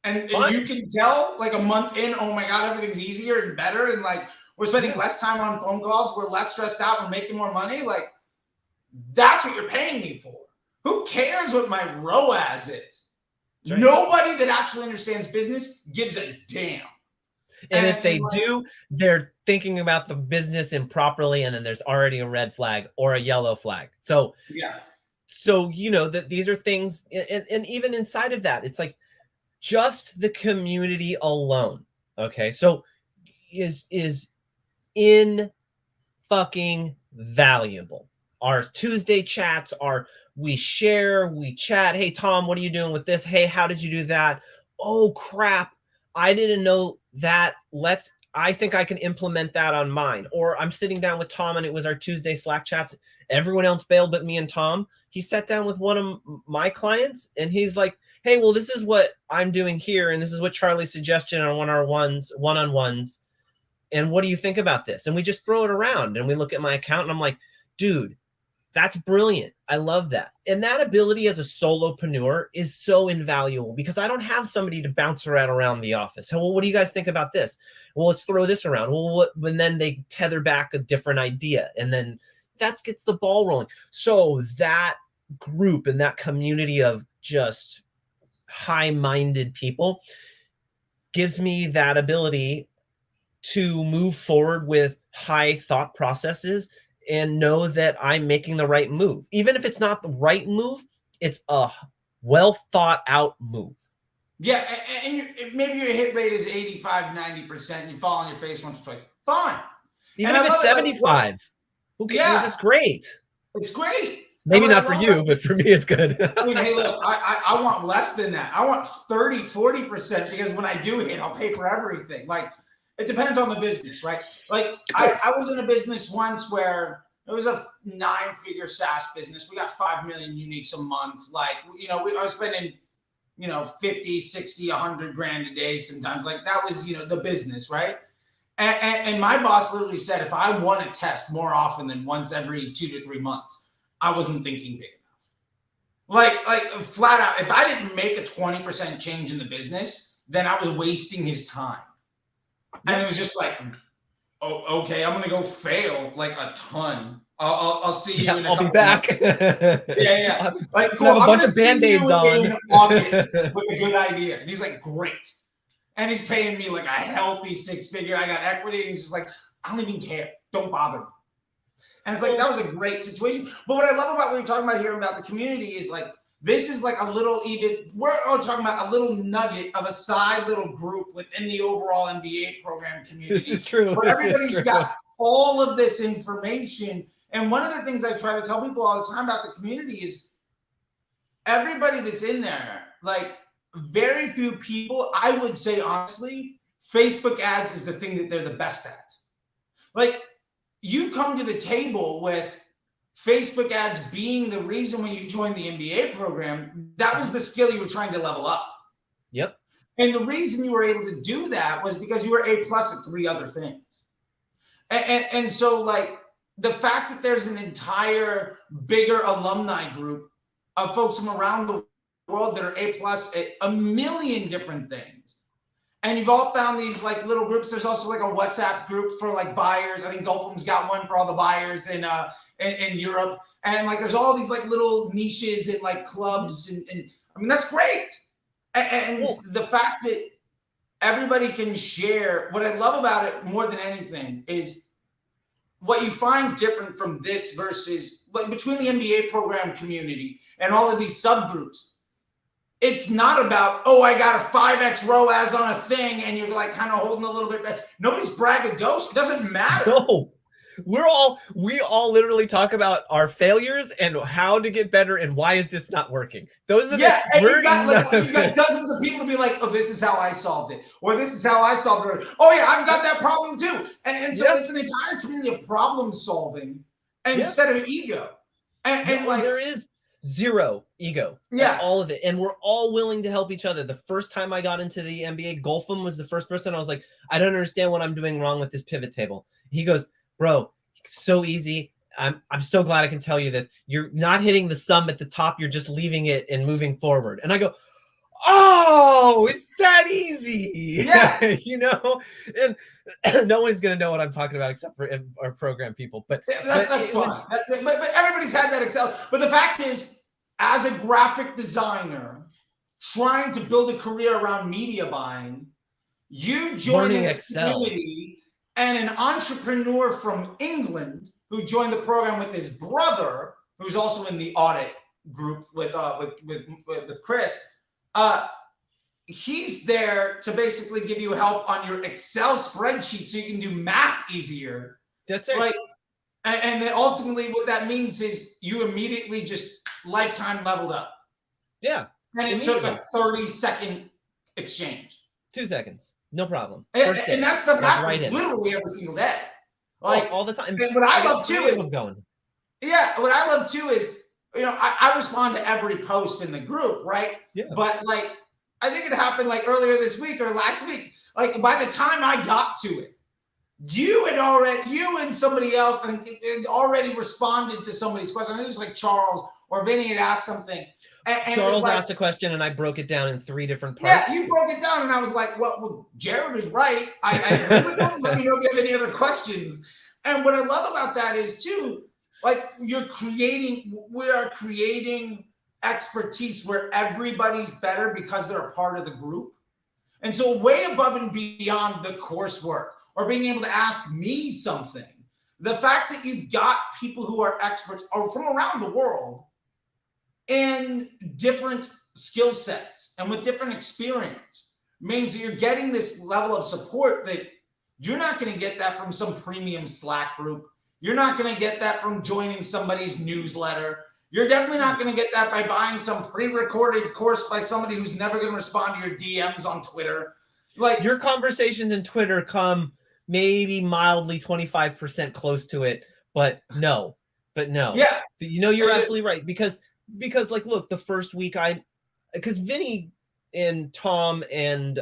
and Fine. you can tell, like, a month in, oh my God, everything's easier and better. And, like, we're spending less time on phone calls. We're less stressed out. We're making more money. Like, that's what you're paying me for. Who cares what my ROAS is? Right. Nobody that actually understands business gives a damn. And if they do, they're thinking about the business improperly, and then there's already a red flag or a yellow flag. So yeah. So, you know, that these are things, and even inside of that, it's like just the community alone. Okay. So is in fucking valuable. Our Tuesday chats are, we share, we chat. Hey, Tom, what are you doing with this? Hey, how did you do that? Oh, crap. I didn't know that. I think I can implement that on mine. Or I'm sitting down with Tom and it was our Tuesday Slack chats. Everyone else bailed but me and Tom. He sat down with one of my clients and he's like, hey, well, this is what I'm doing here. And this is what Charlie's suggestion on one-on-ones. And what do you think about this? And we just throw it around and we look at my account and I'm like, dude, that's brilliant. I love that. And that ability as a solopreneur is so invaluable because I don't have somebody to bounce around the office. Well, what do you guys think about this? Well, let's throw this around. Well, and then they tether back a different idea. And then that gets the ball rolling. So that group and that community of just high-minded people gives me that ability to move forward with high thought processes and know that I'm making the right move. Even if it's not the right move, it's a well thought out move. Yeah, and maybe your hit rate is 85, 90%, and you fall on your face once or twice. Fine. Even if it's 75. Okay, yeah, that's great. It's great. Maybe not for you, but for me, it's good. I mean, hey, look, I want less than that. I want 30, 40% because when I do hit, I'll pay for everything. Like, it depends on the business, right? Like, I was in a business once where it was a 9-figure SaaS business. We got 5 million uniques a month. Like, you know, I was spending, 50, 60, 100 grand a day sometimes. Like, that was, the business, right? And my boss literally said, if I want to test more often than once every 2 to 3 months, I wasn't thinking big enough. Like flat out, if I didn't make a 20% change in the business, then I was wasting his time. And it was just like, oh, okay, I'm gonna go fail like a ton. I'll see you in a couple I'll be back. Yeah. Like, cool. Have a I'm bunch gonna of Band-Aids on. in August with a good idea. And he's like, great. And he's paying me like a healthy 6-figure. I got equity, and he's just like, I don't even care. Don't bother me. And it's like, that was a great situation. But what I love about what you're talking about here about the community is like, this is like a little, we're all talking about a little nugget of a side little group within the overall MBA program community. This is true. Where everybody's got all of this information. And one of the things I try to tell people all the time about the community is everybody that's in there, like very few people, I would say honestly, Facebook ads is the thing that they're the best at. Like, you come to the table with Facebook ads being the reason when you joined the MBA program, that was the skill you were trying to level up. Yep. And the reason you were able to do that was because you were A+ at 3 other things. And so like the fact that there's an entire bigger alumni group of folks from around the world that are A+ at a million different things. And you've all found these like little groups. There's also like a WhatsApp group for like buyers. I think Gulfham's got one for all the buyers in Europe. And like there's all these like little niches and like clubs. And I mean, that's great. And the fact that everybody can share, what I love about it more than anything is what you find different from this versus like between the MBA program community and all of these subgroups. It's not about, oh, I got a 5x ROAS on a thing and you're like kind of holding a little bit back. Nobody's braggadocious. It doesn't matter. No, we all literally talk about our failures and how to get better and why is this not working. Those are and you've got dozens of people to be like, oh, this is how I solved it, or this is how I solved it. Oh yeah, I've got that problem too. And so it's an entire community of problem solving instead of ego. And like there is zero ego. All of it. And we're all willing to help each other. The first time I got into the MBA, Gulfham was the first person. I was like, I don't understand what I'm doing wrong with this pivot table. He goes, bro, so easy. I'm so glad I can tell you this. You're not hitting the sum at the top. You're just leaving it and moving forward. And I go, oh, it's that easy. Yeah. You know, and no one's going to know what I'm talking about except for our program people. But that's fine. But everybody's had that Excel. But the fact is, as a graphic designer trying to build a career around media buying, you join this community. And an entrepreneur from England who joined the program with his brother, who's also in the audit group with Chris, he's there to basically give you help on your Excel spreadsheet so you can do math easier. That's it. Like, and then ultimately what that means is you immediately just lifetime leveled up. Yeah. And it took a 30-second exchange. 2 seconds. No problem. And that stuff happens literally every single day. Like all the time. And what I love too is what I love too is, you know, I respond to every post in the group, right? Yeah. But like I think it happened like earlier this week or last week. Like by the time I got to it, you and somebody else had already responded to somebody's question. I think it was like Charles or Vinny had asked something. And Charles asked a question and I broke it down in 3 different parts. Yeah, you broke it down and I was like, well Jered is right. I agree with him. Let me know if you have any other questions. And what I love about that is too, like we are creating expertise where everybody's better because they're a part of the group. And so way above and beyond the coursework or being able to ask me something, the fact that you've got people who are experts or from around the world in different skill sets and with different experience means that you're getting this level of support that you're not going to get that from some premium Slack group. You're not going to get that from joining somebody's newsletter. You're definitely not going to get that by buying some pre-recorded course by somebody who's never going to respond to your DMs on Twitter. Like your conversations in Twitter come maybe mildly 25% close to it, but no. Yeah. You know, you're absolutely right because like, look, the first week because Vinny and Tom and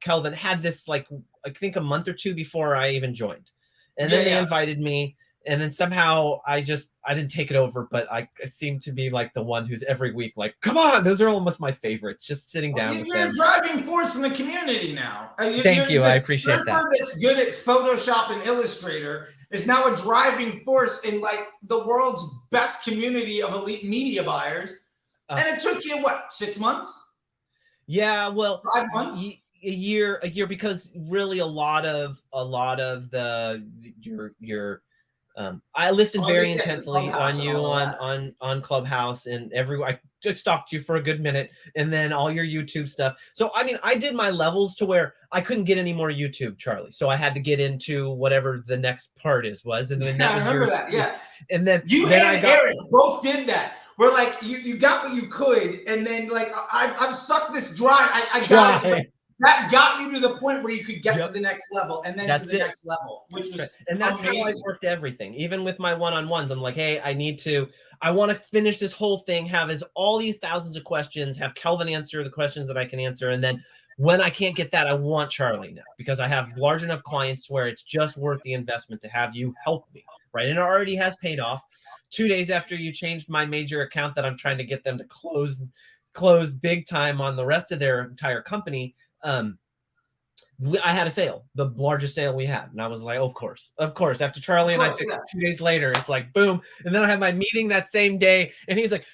Kelvin had this like, I think a month or 2 before I even joined. And then they invited me and then somehow I didn't take it over, but I seem to be like the one who's every week like, come on, those are almost my favorites, just sitting down with them. You're a driving force in the community now. Thank you, I appreciate that. That's good at Photoshop and Illustrator is now a driving force in like the world's best community of elite media buyers. And it took you what, 6 months? Yeah, well, 5 months? A year, because really a lot of your I listened very intensely on you on Clubhouse and I just stalked you for a good minute and then all your YouTube stuff. So, I mean, I did my levels to where I couldn't get any more YouTube, Charlie. So I had to get into whatever the next part was. And then that was yours. Yeah. And then Eric both did that. We're like, you got what you could. And then like, I've sucked this dry. I got it. That got you to the point where you could get to the next level and then to the next level, which was and that's amazing. How I worked everything. Even with my one-on-ones, I'm like, hey, I want to finish this whole thing, have all these thousands of questions, have Kelvin answer the questions that I can answer, and then When I can't get that, I want Charlie now, because I have large enough clients where it's just worth the investment to have you help me, right? And it already has paid off. 2 days after you changed my major account that I'm trying to get them to close big time on the rest of their entire company, I had a sale, the largest sale we had. And I was like, of course. After Charlie and I fixed it 2 days later, it's like, boom. And then I had my meeting that same day. And he's like,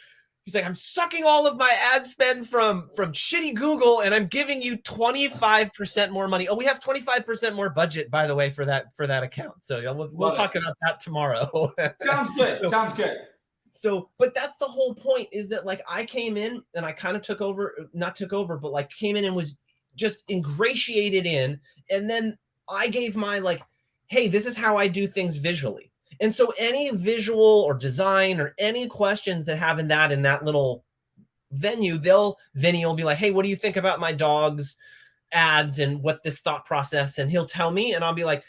I'm sucking all of my ad spend from shitty Google, and I'm giving you 25% more money. Oh, we have 25% more budget, by the way, for that account. So we'll talk about that tomorrow. Sounds good. Sounds good. So, but that's the whole point, is that like I came in and I kind of not took over, but like came in and was just ingratiated in. And then I gave my like, hey, this is how I do things visually. And so any visual or design or any questions that have in that little venue, Vinny will be like, hey, what do you think about my dog's ads and what this thought process? And he'll tell me, and I'll be like,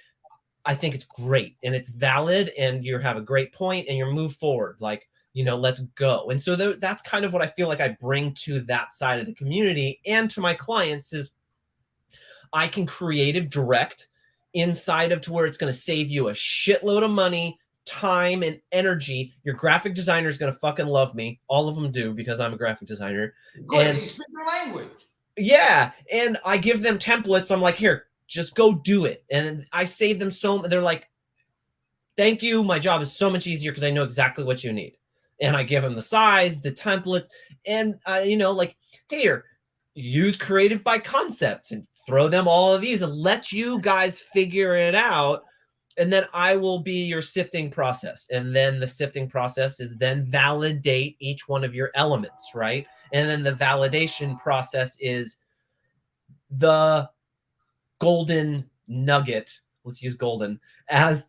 I think it's great and it's valid and you have a great point and you're move forward. Like, let's go. And so that's kind of what I feel like I bring to that side of the community and to my clients, is I can creative direct inside of to where it's going to save you a shitload of money, time, and energy. Your graphic designer is going to fucking love me. All of them do, because I'm a graphic designer. Good, and you speak the language. Yeah. And I give them templates. I'm like, here, just go do it. And I save them they're like, thank you. My job is so much easier because I know exactly what you need. And I give them the size, the templates, and like, here, use creative by concept and throw them all of these and let you guys figure it out. And then I will be your sifting process. And then the sifting process is then validate each one of your elements, right? And then the validation process is the golden nugget. Let's use golden as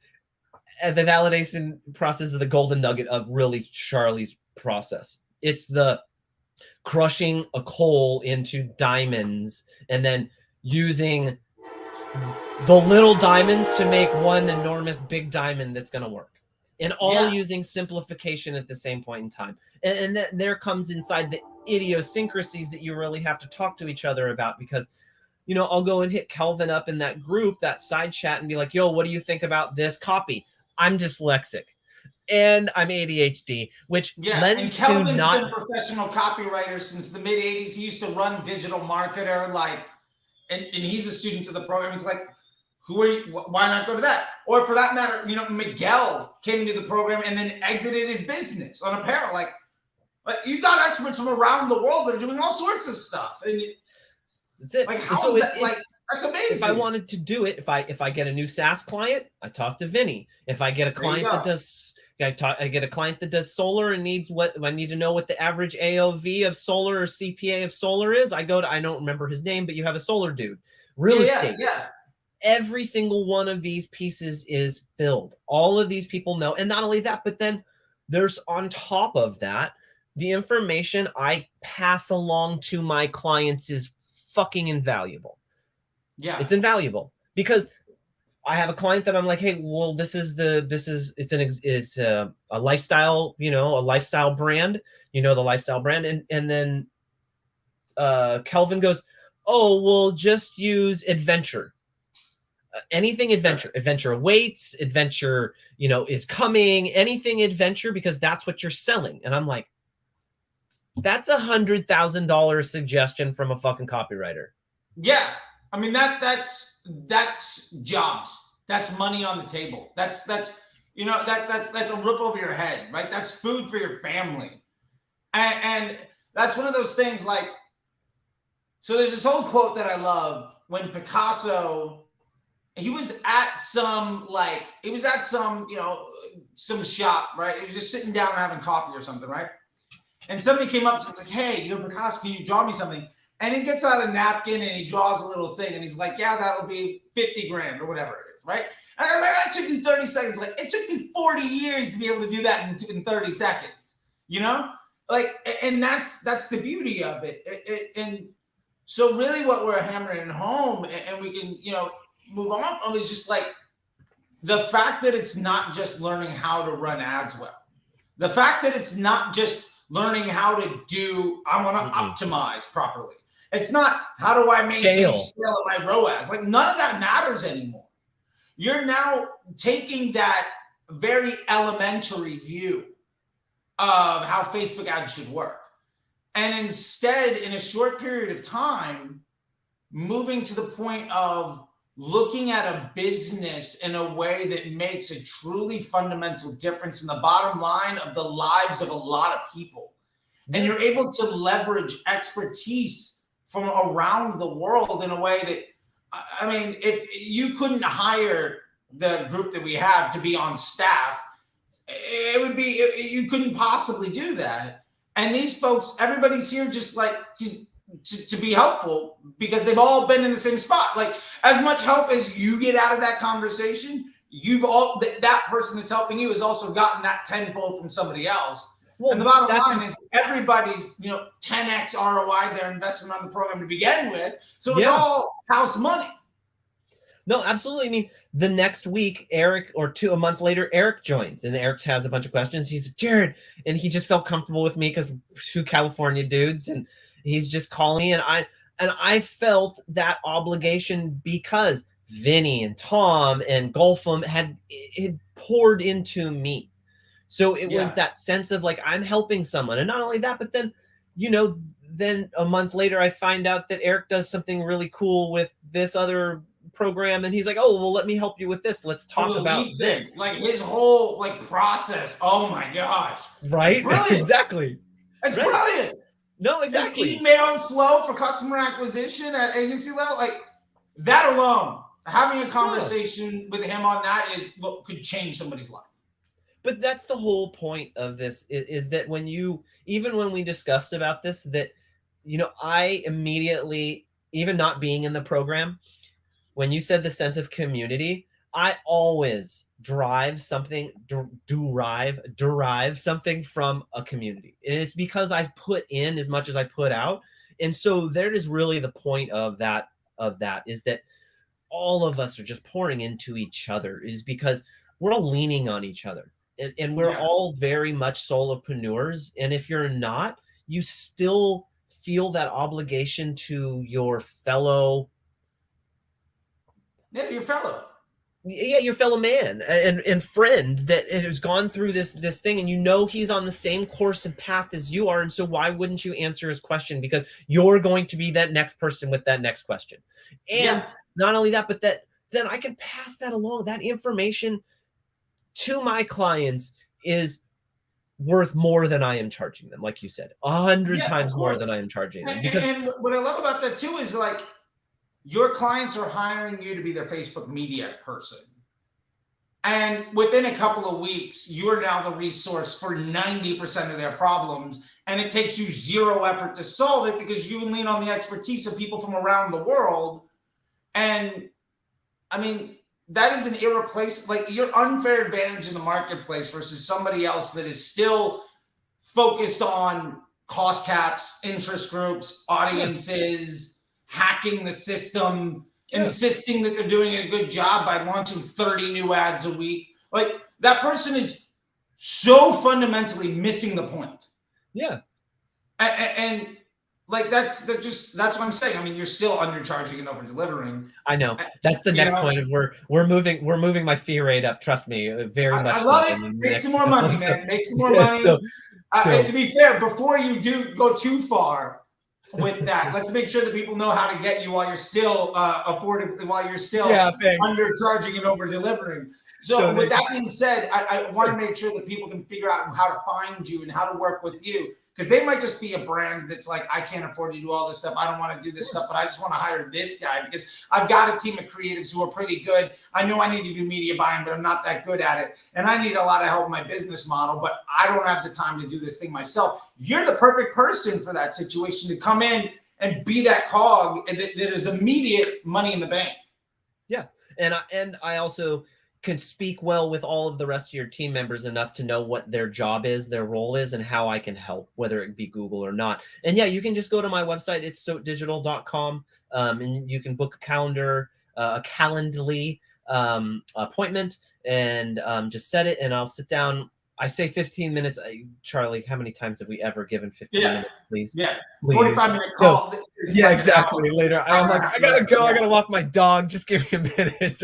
the validation process is the golden nugget of really Charlie's process. It's the crushing a coal into diamonds and then using the little diamonds to make one enormous big diamond that's going to work, and all using simplification at the same point in time. And then there comes inside the idiosyncrasies that you really have to talk to each other about, because I'll go and hit Kelvin up in that group, that side chat, and be like, yo, what do you think about this copy? I'm dyslexic and I'm ADHD, which lends to not... been a professional copywriter since the mid 80s. He used to run Digital Marketer, and he's a student to the program. He's like, who are you? Why not go to that? Or for that matter, Miguel came into the program and then exited his business on apparel. Like you got experts from around the world that are doing all sorts of stuff. And that's it. Like, how is that? That's amazing. If I wanted to do it, if I get a new SaaS client, I talk to Vinny. If I get a client that does, I get a client that does solar and needs I need to know what the average AOV of solar or CPA of solar is. I don't remember his name, but you have a solar dude. Real estate. Yeah. Every single one of these pieces is filled. All of these people know. And not only that, but then there's on top of that, the information I pass along to my clients is fucking invaluable. Yeah, it's invaluable, because I have a client that I'm like, hey, well, it's a lifestyle, a lifestyle brand, the lifestyle brand. And then Kelvin goes, oh, well, just use adventure. Anything adventure, adventure awaits, adventure, is coming, anything adventure, because that's what you're selling. And I'm like, that's $100,000 suggestion from a fucking copywriter. Yeah. I mean, that's jobs. That's money on the table. That's a roof over your head, right? That's food for your family. And that's one of those things, like, so there's this old quote that I love when Picasso, he was at some some shop, right? He was just sitting down having coffee or something, right? And somebody came up to him and was like, hey, Picasso, can you draw me something? And he gets out a napkin and he draws a little thing and he's like, yeah, that'll be 50 grand or whatever it is, right? And I'm like, that took you 30 seconds. Like, it took me 40 years to be able to do that in 30 seconds, Like, and that's the beauty of it. And so really what we're hammering home, and we can, move on, is just like the fact that it's not just learning how to run ads well. The fact that it's not just learning how to I want to optimize properly. It's not how do I maintain Scale. scale at my ROAS. Like none of that matters anymore. You're now taking that very elementary view of how Facebook ads should work. And instead, in a short period of time, moving to the point of looking at a business in a way that makes a truly fundamental difference in the bottom line of the lives of a lot of people. And you're able to leverage expertise from around the world in a way that, I mean, if you couldn't hire the group that we have to be on staff, it would be, you couldn't possibly do that. And these folks, everybody's here just like to be helpful because they've all been in the same spot. Like as much help as you get out of that conversation, you've all, that person that's helping you has also gotten that tenfold from somebody else. Well, and the bottom line is everybody's, 10x ROI their investment on the program to begin with. So it's all house money. No, absolutely. I mean, the next week, Eric, or a month later, Eric joins, and Eric has a bunch of questions. He's like, Jered, and he just felt comfortable with me because we're two California dudes, and he's just calling me, and I felt that obligation because Vinny and Tom and Golfum had poured into me. So it was that sense of like, I'm helping someone. And not only that, but then, then a month later, I find out that Eric does something really cool with this other program. And he's like, oh, well, let me help you with this. Let's talk about this. Like his whole process. Oh my gosh. Right? Exactly. It's brilliant. No, exactly. His email flow for customer acquisition at agency level, like that alone, having a conversation with him on that is what could change somebody's life. But that's the whole point of this is that even when we discussed about this, that, I immediately, even not being in the program, when you said the sense of community, I always derive something from a community. And it's because I put in as much as I put out. And so there is really the point of that is that all of us are just pouring into each other, is because we're all leaning on each other. And we're all very much solopreneurs. And if you're not, you still feel that obligation to your fellow. Yeah, your fellow. Yeah, your fellow man and friend that has gone through this thing, and he's on the same course and path as you are. And so why wouldn't you answer his question? Because you're going to be that next person with that next question. And not only that, but then I can pass that along. That information to my clients is worth more than I am charging them. Like you said, 100 times more than I am charging them. And what I love about that too is like your clients are hiring you to be their Facebook media person. And within a couple of weeks, you're now the resource for 90% of their problems. And it takes you zero effort to solve it because you lean on the expertise of people from around the world. And I mean, that is an irreplaceable, like your unfair advantage in the marketplace versus somebody else that is still focused on cost caps, interest groups, audiences, hacking the system, insisting that they're doing a good job by launching 30 new ads a week. Like that person is so fundamentally missing the point. Yeah. And like that's what I'm saying. I mean, you're still undercharging and over delivering. I know. That's the next point of we're moving my fee rate up. Trust me, very much. I love it. Make some more money, man. Make some more money. To be fair, before you do go too far with that, let's make sure that people know how to get you while you're still affordably, while you're still undercharging and over delivering. So with that being said, I want to make sure that people can figure out how to find you and how to work with you. Because they might just be a brand that's like, I can't afford to do all this stuff. I don't want to do this stuff, but I just want to hire this guy because I've got a team of creatives who are pretty good. I know I need to do media buying, but I'm not that good at it. And I need a lot of help in my business model, but I don't have the time to do this thing myself. You're the perfect person for that situation to come in and be that cog that is immediate money in the bank. Yeah. And I also can speak well with all of the rest of your team members enough to know what their job is, their role is, and how I can help, whether it be Google or not. And yeah, you can just go to my website. It's sotdigital.com, and you can book a Calendly appointment and just set it, and I'll sit down I say 15 minutes. Charlie, how many times have we ever given 15 minutes, please? Yeah. Please. 45-minute call. So, yeah, like exactly. Later, I'm like, I gotta go. I gotta walk my dog. Just give me a minute.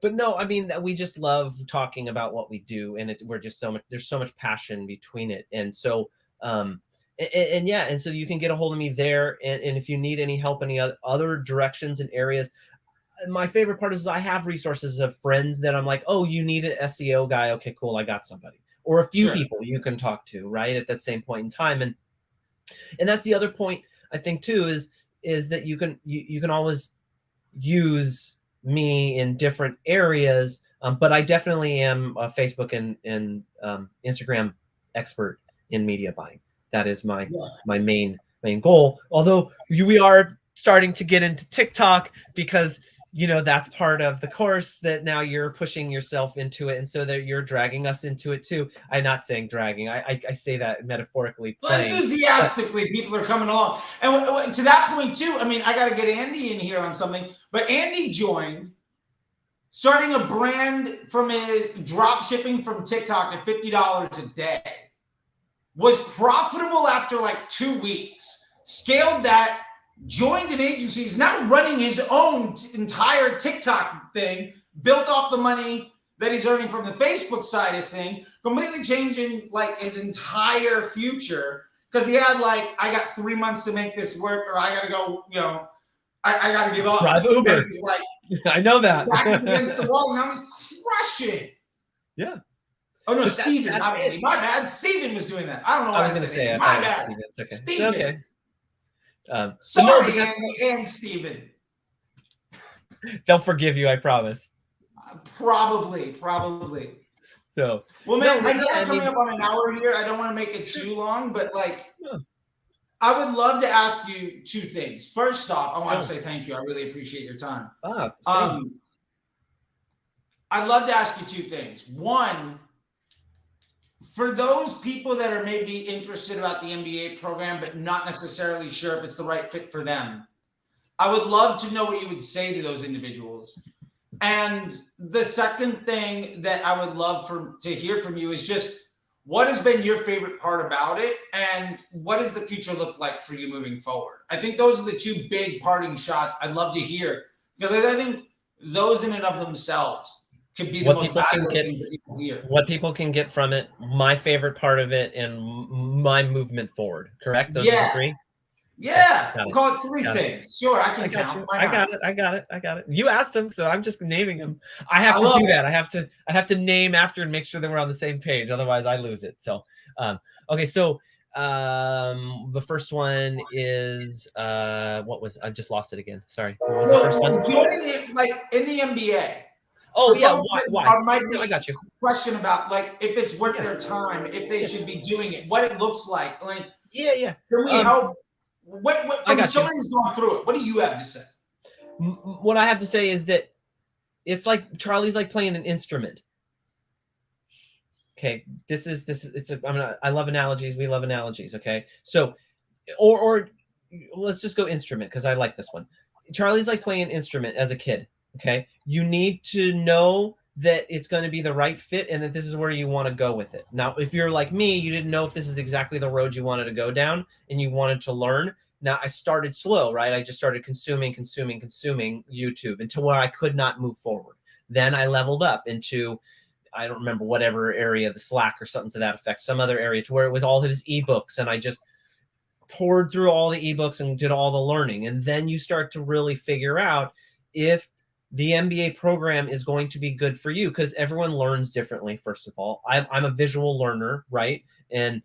But no, I mean, we just love talking about what we do, and we're just there's so much passion between it. And so, and so you can get a hold of me there. And if you need any help, any other directions and areas, my favorite part is I have resources of friends that I'm like, oh, you need an SEO guy. Okay, cool. I got somebody, or a few people you can talk to, right, at that same point in time. And that's the other point I think too, is that you can always use me in different areas. But I definitely am a Facebook and Instagram expert in media buying. That is my main goal. Although we are starting to get into TikTok, because that's part of the course, that now you're pushing yourself into it, and so that you're dragging us into it too. I'm not saying dragging. I say that metaphorically. Enthusiastically, people are coming along. And to that point too, I mean, I got to get Andy in here on something, but Andy joined starting a brand from his drop shipping from TikTok at $50 a day. Was profitable after like 2 weeks, scaled that, joined an agency, is now running his own entire TikTok thing, built off the money that he's earning from the Facebook side of thing, completely changing like his entire future, because he had like, I got 3 months to make this work, or I got to go, I got to give up. Drive Uber. He's like, I know that. Back against the wall, and I was crushing. Yeah. Oh no, Steven, not me. My bad. Steven was doing that. I don't know why I was going to say it. My bad. It's okay. Steven. It's okay. Sorry, Andy and Steven. They'll forgive you, I promise. Probably. So, well, man, I know we're coming up on an hour here. I don't want to make it too long, but I would love to ask you 2 things. First off, I want to say thank you. I really appreciate your time. I'd love to ask you 2 things. One, for those people that are maybe interested about the MBA program, but not necessarily sure if it's the right fit for them, I would love to know what you would say to those individuals. And the second thing that I would love to hear from you is just, what has been your favorite part about it, and what does the future look like for you moving forward? I think those are the 2 big parting shots I'd love to hear, because I think those in and of themselves could be the most valuable thing that people hear. What people can get from it, my favorite part of it, and my movement forward. Correct? Those are the 3? Yeah, we'll call it 3 things. Sure, I can count. I got it. You asked them, so I'm just naming them. I have to do that. I have to name after and make sure that we're on the same page. Otherwise, I lose it. So, okay. So, the first one is what was? I just lost it again. Sorry. What was the first one? Joining in the MBA. Oh yeah. Why? Might be I got you. Question about if it's worth their time, if they should be doing it, what it looks like. Yeah. Can we help? What from somebody who's gone through it, what do you have to say? What I have to say is that it's like Charlie's like playing an instrument. Okay, I love analogies. We love analogies. Okay, so or let's just go instrument, because I like this one. Charlie's like playing an instrument as a kid. Okay, you need to know that it's going to be the right fit, and that this is where you want to go with it. Now, if you're like me, you didn't know if this is exactly the road you wanted to go down, and you wanted to learn. Now, I started slow, right? I just started consuming YouTube until where I could not move forward. Then I leveled up into, I don't remember whatever area, the Slack or something to that effect, some other area, to where it was all his ebooks, and I just poured through all the ebooks and did all the learning. And then you start to really figure out if the MBA program is going to be good for you, because everyone learns differently. First of all, I'm a visual learner, right? And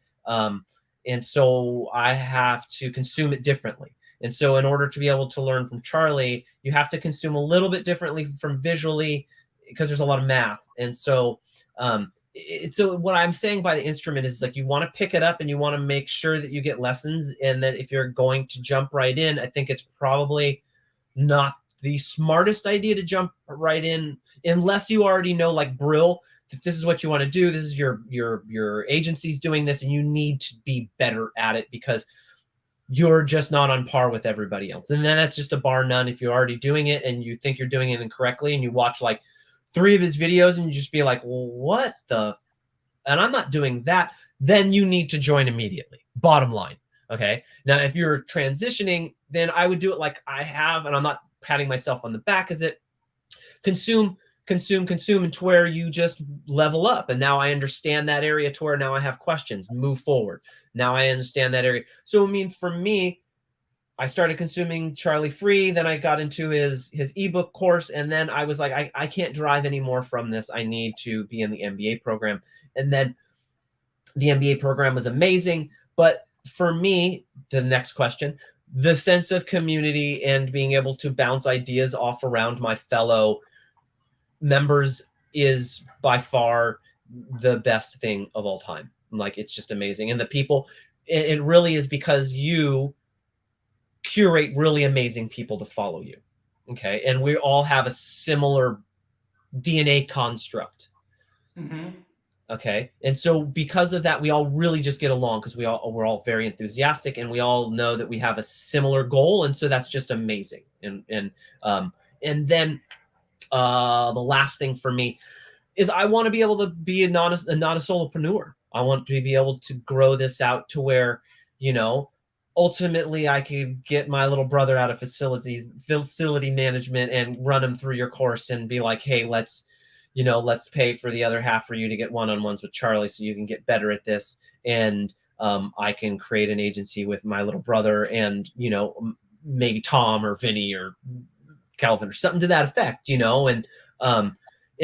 so I have to consume it differently. And so in order to be able to learn from Charlie, you have to consume a little bit differently from visually, because there's a lot of math. And so, so what I'm saying by the instrument is you want to pick it up and you want to make sure that you get lessons. And that if you're going to jump right in, I think it's probably not the smartest idea to jump right in, unless you already know, like Brill, that this is what you want to do. This is your agency's doing this, and you need to be better at it because you're just not on par with everybody else. And then that's just a bar none if you're already doing it and you think you're doing it incorrectly, and you watch like 3 of his videos and you just be like, well, what the, and I'm not doing that, then you need to join immediately. Bottom line. Okay. Now, if you're transitioning, then I would do it like I have, and I'm not patting myself on the back as it consume, and to where you just level up. And now I understand that area to where now I have questions, move forward. Now I understand that area. So, I mean, for me, I started consuming Charlie free. Then I got into his ebook course. And then I was like, I can't drive anymore from this. I need to be in the MBA program. And then the MBA program was amazing. But for me, the next question, the sense of community and being able to bounce ideas off around my fellow members is by far the best thing of all time. Like, it's just amazing. And the people, it really is because you curate really amazing people to follow you. Okay. And we all have a similar DNA construct. Mm-hmm. Okay. And so because of that, we all really just get along because we're all very enthusiastic and we all know that we have a similar goal. And so that's just amazing. And then the last thing for me is I want to be able to be not a solopreneur. I want to be able to grow this out to where, ultimately I could get my little brother out of facility management and run him through your course and be like, hey, let's pay for the other half for you to get one-on-ones with Charlie so you can get better at this. And I can create an agency with my little brother and, maybe Tom or Vinny or Calvin or something to that effect, and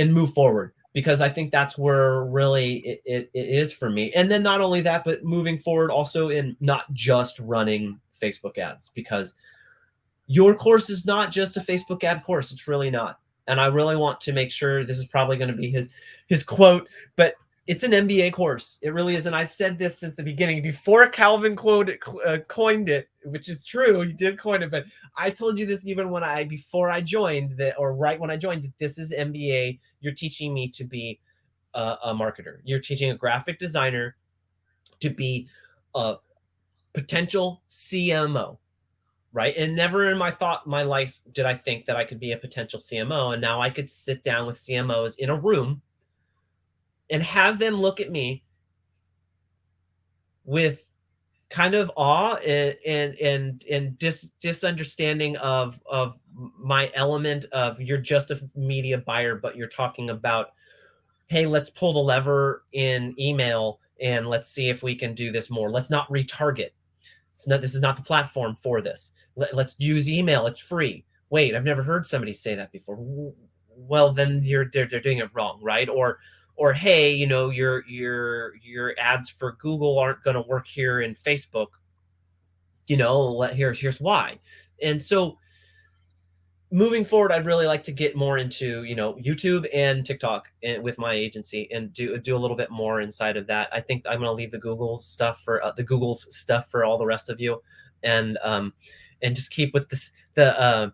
move forward, because I think that's where really it is for me. And then not only that, but moving forward also in not just running Facebook ads, because your course is not just a Facebook ad course. It's really not. And I really want to make sure, this is probably going to be his quote, but it's an MBA course. It really is. And I've said this since the beginning, before Calvin coined it, which is true. He did coin it, but I told you this even before I joined, right when I joined, that this is MBA. You're teaching me to be a marketer. You're teaching a graphic designer to be a potential CMO. Right. And never in my life did I think that I could be a potential CMO. And now I could sit down with CMOs in a room and have them look at me with kind of awe and disunderstanding of my element of, you're just a media buyer, but you're talking about, hey, let's pull the lever in email and let's see if we can do this more. Let's not retarget. This is not the platform for this. Let's use email. It's free. Wait, I've never heard somebody say that before. Well, then they're doing it wrong, right? Or hey, your ads for Google aren't going to work here in Facebook. Here's why. And so moving forward, I'd really like to get more into, YouTube and TikTok with my agency and do a little bit more inside of that. I think I'm going to leave the Google's stuff for all the rest of you, and just keep with the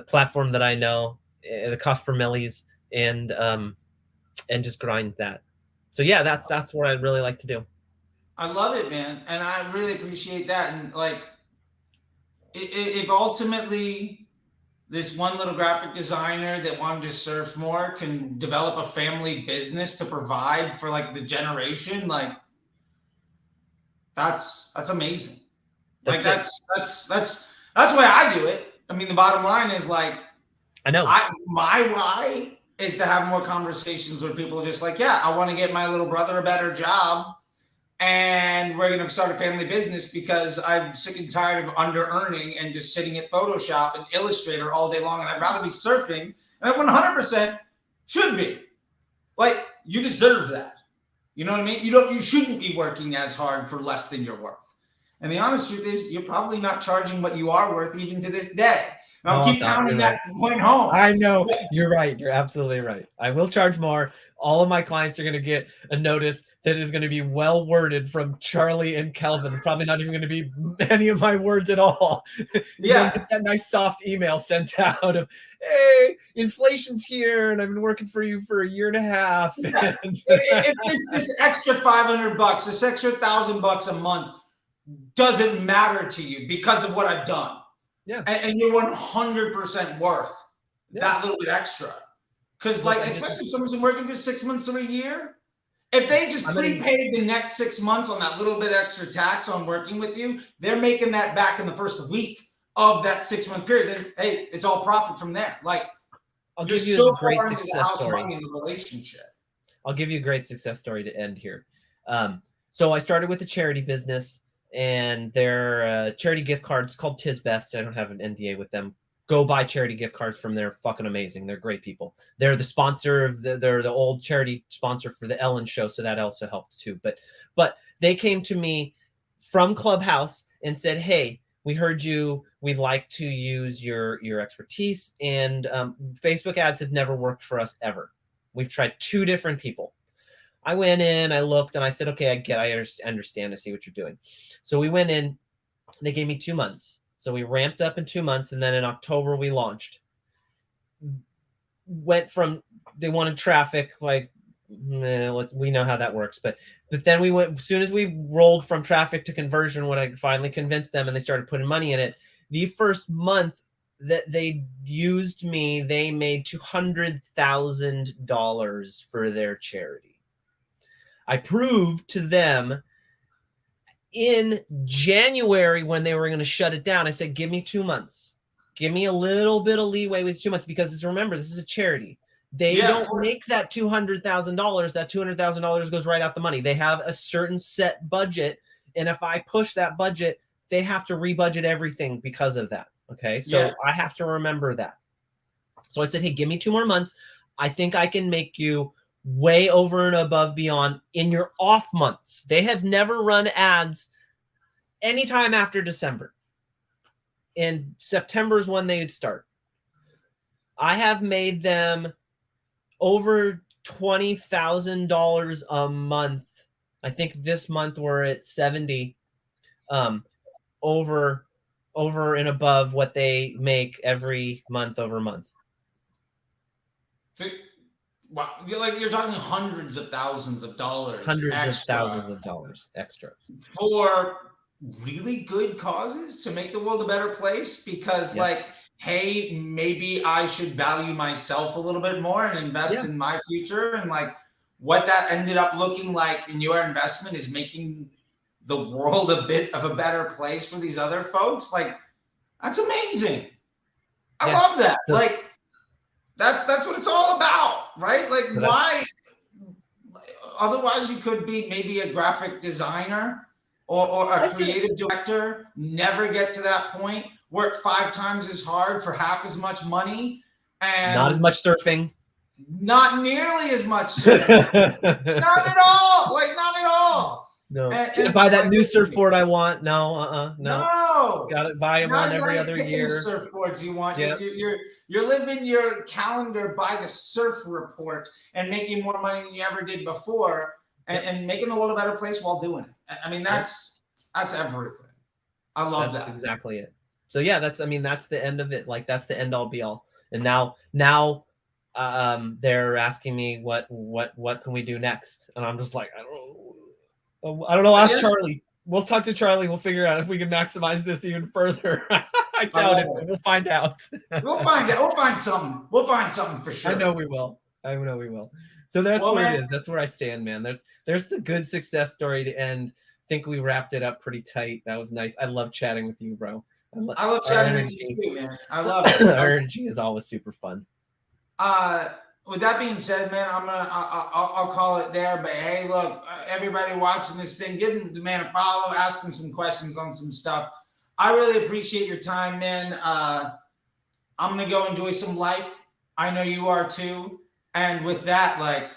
platform that I know, the cost per millis, and just grind that. So yeah, that's what I'd really like to do. I love it, man, and I really appreciate that. And like, if ultimately this one little graphic designer that wanted to surf more can develop a family business to provide for like the generation, like that's amazing. Like that's the way I do it. I mean, the bottom line is like, I know my why is to have more conversations with people just like, yeah, I want to get my little brother a better job, and we're going to start a family business because I'm sick and tired of under earning and just sitting at Photoshop and Illustrator all day long. And I'd rather be surfing. And I 100% should be. Like, you deserve that. You know what I mean? You shouldn't be working as hard for less than you're worth. And the honest truth is, you're probably not charging what you are worth even to this day. And I'll keep pounding that point home. I know. You're right. You're absolutely right. I will charge more. All of my clients are going to get a notice that is going to be well worded from Charlie and Calvin. Probably not even going to be any of my words at all. Yeah. Get that nice soft email sent out of, hey, inflation's here and I've been working for you for a year and a half. Yeah. If this extra $500, this extra $1,000 a month doesn't matter to you because of what I've done. Yeah. And you're 100% worth that little bit extra. Because Look, like, especially if someone's been working for 6 months or a year, if they just prepaid the next 6 months on that little bit extra tax on working with you, they're making that back in the first week of that 6 month period. Then hey, it's all profit from there. Like, I'll you're give you so a great far into the success house story. money in the relationship. I'll give you a great success story to end here. So I started with a charity business, and their charity gift cards called Tis Best. I don't have an NDA with them. Go buy charity gift cards from them. They're fucking amazing. They're great people. They're the sponsor of they're the old charity sponsor for the Ellen show, so that also helped too. But they came to me from Clubhouse and said, "Hey, we heard you. We'd like to use your expertise, and Facebook ads have never worked for us ever. We've tried 2 different people." I went in, I looked, and I said, okay, I understand. I see what you're doing. So we went in, they gave me 2 months. So we ramped up in 2 months, and then in October we launched. Went from, they wanted traffic, like, we know how that works. But then we went, as soon as we rolled from traffic to conversion, when I finally convinced them and they started putting money in it, the first month that they used me, they made $200,000 for their charity. I proved to them in January when they were going to shut it down. I said, give me 2 months. Give me a little bit of leeway with 2 months, because remember, this is a charity. They don't make that $200,000. That $200,000 goes right out the money. They have a certain set budget. And if I push that budget, they have to rebudget everything because of that. Okay. So I have to remember that. So I said, hey, give me 2 more months. I think I can make you way over and above beyond in your off months. They have never run ads anytime after December. And September is when they would start. I have made them over $20,000 a month. I think this month we're at 70, over and above what they make every month over month. So, wow, you're talking hundreds of thousands of dollars. Hundreds of thousands of dollars extra. For really good causes to make the world a better place, because like, hey, maybe I should value myself a little bit more and invest in my future. And like, what that ended up looking like in your investment is making the world a bit of a better place for these other folks. Like, that's amazing. I love that. So, like, that's what it's all about, right? Like, so why? Otherwise, you could be maybe a graphic designer or a creative director, never get to that point, work 5 times as hard for half as much money, and not as much surfing. Not nearly as much surfing. Not at all. Like, not at all. No. Can't buy that new surfboard I want. No, no. Got to buy one every other year. The surfboards you want. Yep. You're living your calendar by the surf report and making more money than you ever did before, and making the world a better place while doing it. I mean, that's everything. I love that. That's exactly it. So yeah, that's the end of it. Like, that's the end all be all. And now they're asking me what can we do next, and I'm just like, I don't know. Ask Charlie. We'll talk to Charlie. We'll figure out if we can maximize this even further. I doubt it. We'll find out. We'll find out. We'll find something. We'll find something for sure. I know we will. So that's where it is. That's where I stand, man. There's the good success story to end. I think we wrapped it up pretty tight. That was nice. I love chatting with you, bro. I love chatting with you too, man. I love it. Our energy is always super fun. With that being said, man, I'll call it there. But hey, look, everybody watching this thing, give the man a follow, ask him some questions on some stuff. I really appreciate your time, man. I'm gonna go enjoy some life. I know you are too. And with that, like,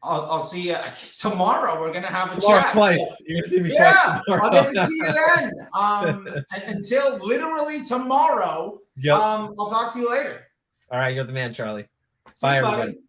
I'll see you. I guess tomorrow we're gonna have a chat. Twice. So, you're gonna see me twice tomorrow. I'll get to see you then. Until literally tomorrow. Yep. I'll talk to you later. All right, you're the man, Charlie. See Bye, you, everybody. Buddy.